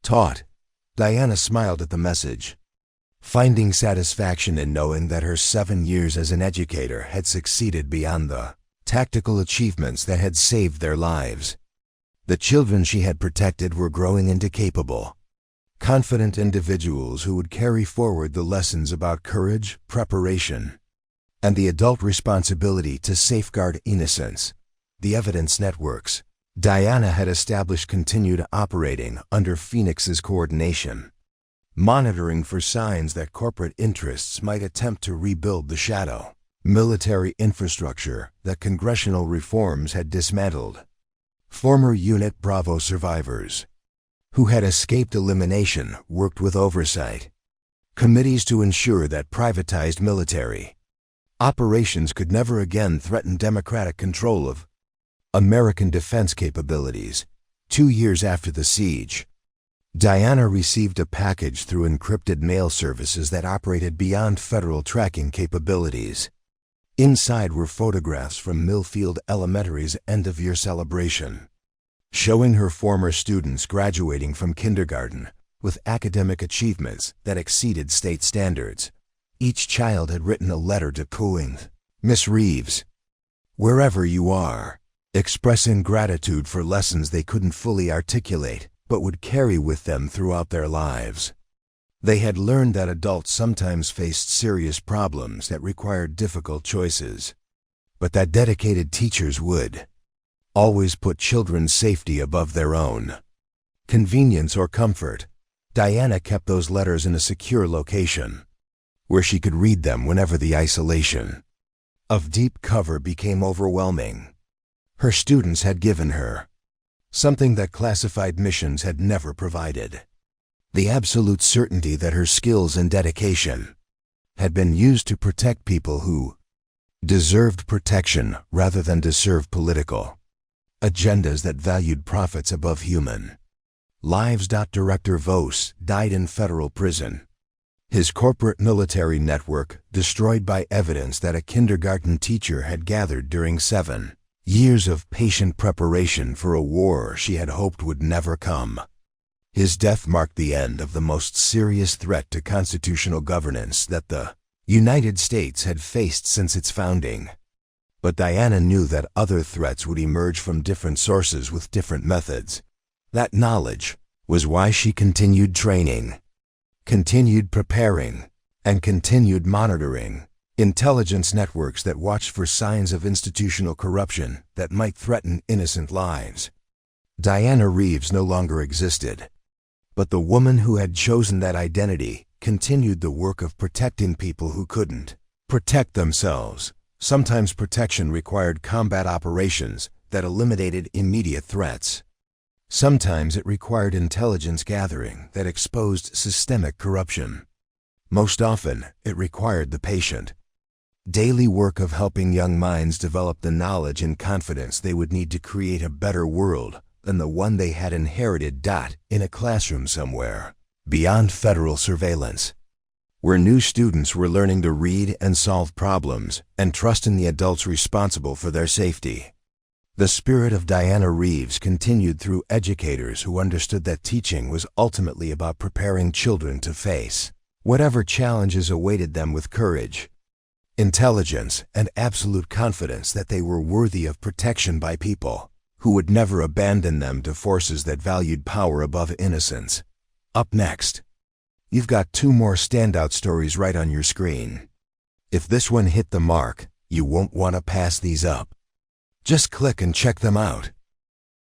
taught." Diana smiled at the message, finding satisfaction in knowing that her 7 years as an educator had succeeded beyond the tactical achievements that had saved their lives. The children she had protected were growing into capable, Confident individuals who would carry forward the lessons about courage, preparation, and the adult responsibility to safeguard innocence. The evidence networks Diana had established continued operating under Phoenix's coordination, monitoring for signs that corporate interests might attempt to rebuild the shadow military infrastructure that congressional reforms had dismantled. Former Unit Bravo survivors who had escaped elimination worked with oversight committees to ensure that privatized military operations could never again threaten democratic control of American defense capabilities. 2 years after the siege, Diana received a package through encrypted mail services that operated beyond federal tracking capabilities. Inside were photographs from Millfield Elementary's end-of-year celebration, showing her former students graduating from kindergarten with academic achievements that exceeded state standards. Each child had written a letter to Miss Reeves, wherever you are, expressing gratitude for lessons they couldn't fully articulate but would carry with them throughout their lives. They had learned that adults sometimes faced serious problems that required difficult choices, but that dedicated teachers would always put children's safety above their own convenience or comfort. Diana kept those letters in a secure location, where she could read them whenever the isolation of deep cover became overwhelming. Her students had given her something that classified missions had never provided: the absolute certainty that her skills and dedication had been used to protect people who deserved protection rather than to serve political agendas that valued profits above human lives. Director Vos died in federal prison, his corporate military network destroyed by evidence that a kindergarten teacher had gathered during 7 years of patient preparation for a war she had hoped would never come. His death marked the end of the most serious threat to constitutional governance that the United States had faced since its founding. But Diana knew that other threats would emerge from different sources with different methods. That knowledge was why she continued training, continued preparing, and continued monitoring intelligence networks that watched for signs of institutional corruption that might threaten innocent lives. Diana Reeves no longer existed, but the woman who had chosen that identity continued the work of protecting people who couldn't protect themselves. Sometimes protection required combat operations that eliminated immediate threats. Sometimes it required intelligence gathering that exposed systemic corruption. Most often, it required the patient daily work of helping young minds develop the knowledge and confidence they would need to create a better world than the one they had inherited. In a classroom somewhere, beyond federal surveillance, where new students were learning to read and solve problems and trust in the adults responsible for their safety, the spirit of Diana Reeves continued through educators who understood that teaching was ultimately about preparing children to face whatever challenges awaited them with courage, intelligence, and absolute confidence that they were worthy of protection by people who would never abandon them to forces that valued power above innocence. Up next, you've got 2 more standout stories right on your screen. If this one hit the mark, you won't want to pass these up. Just click and check them out.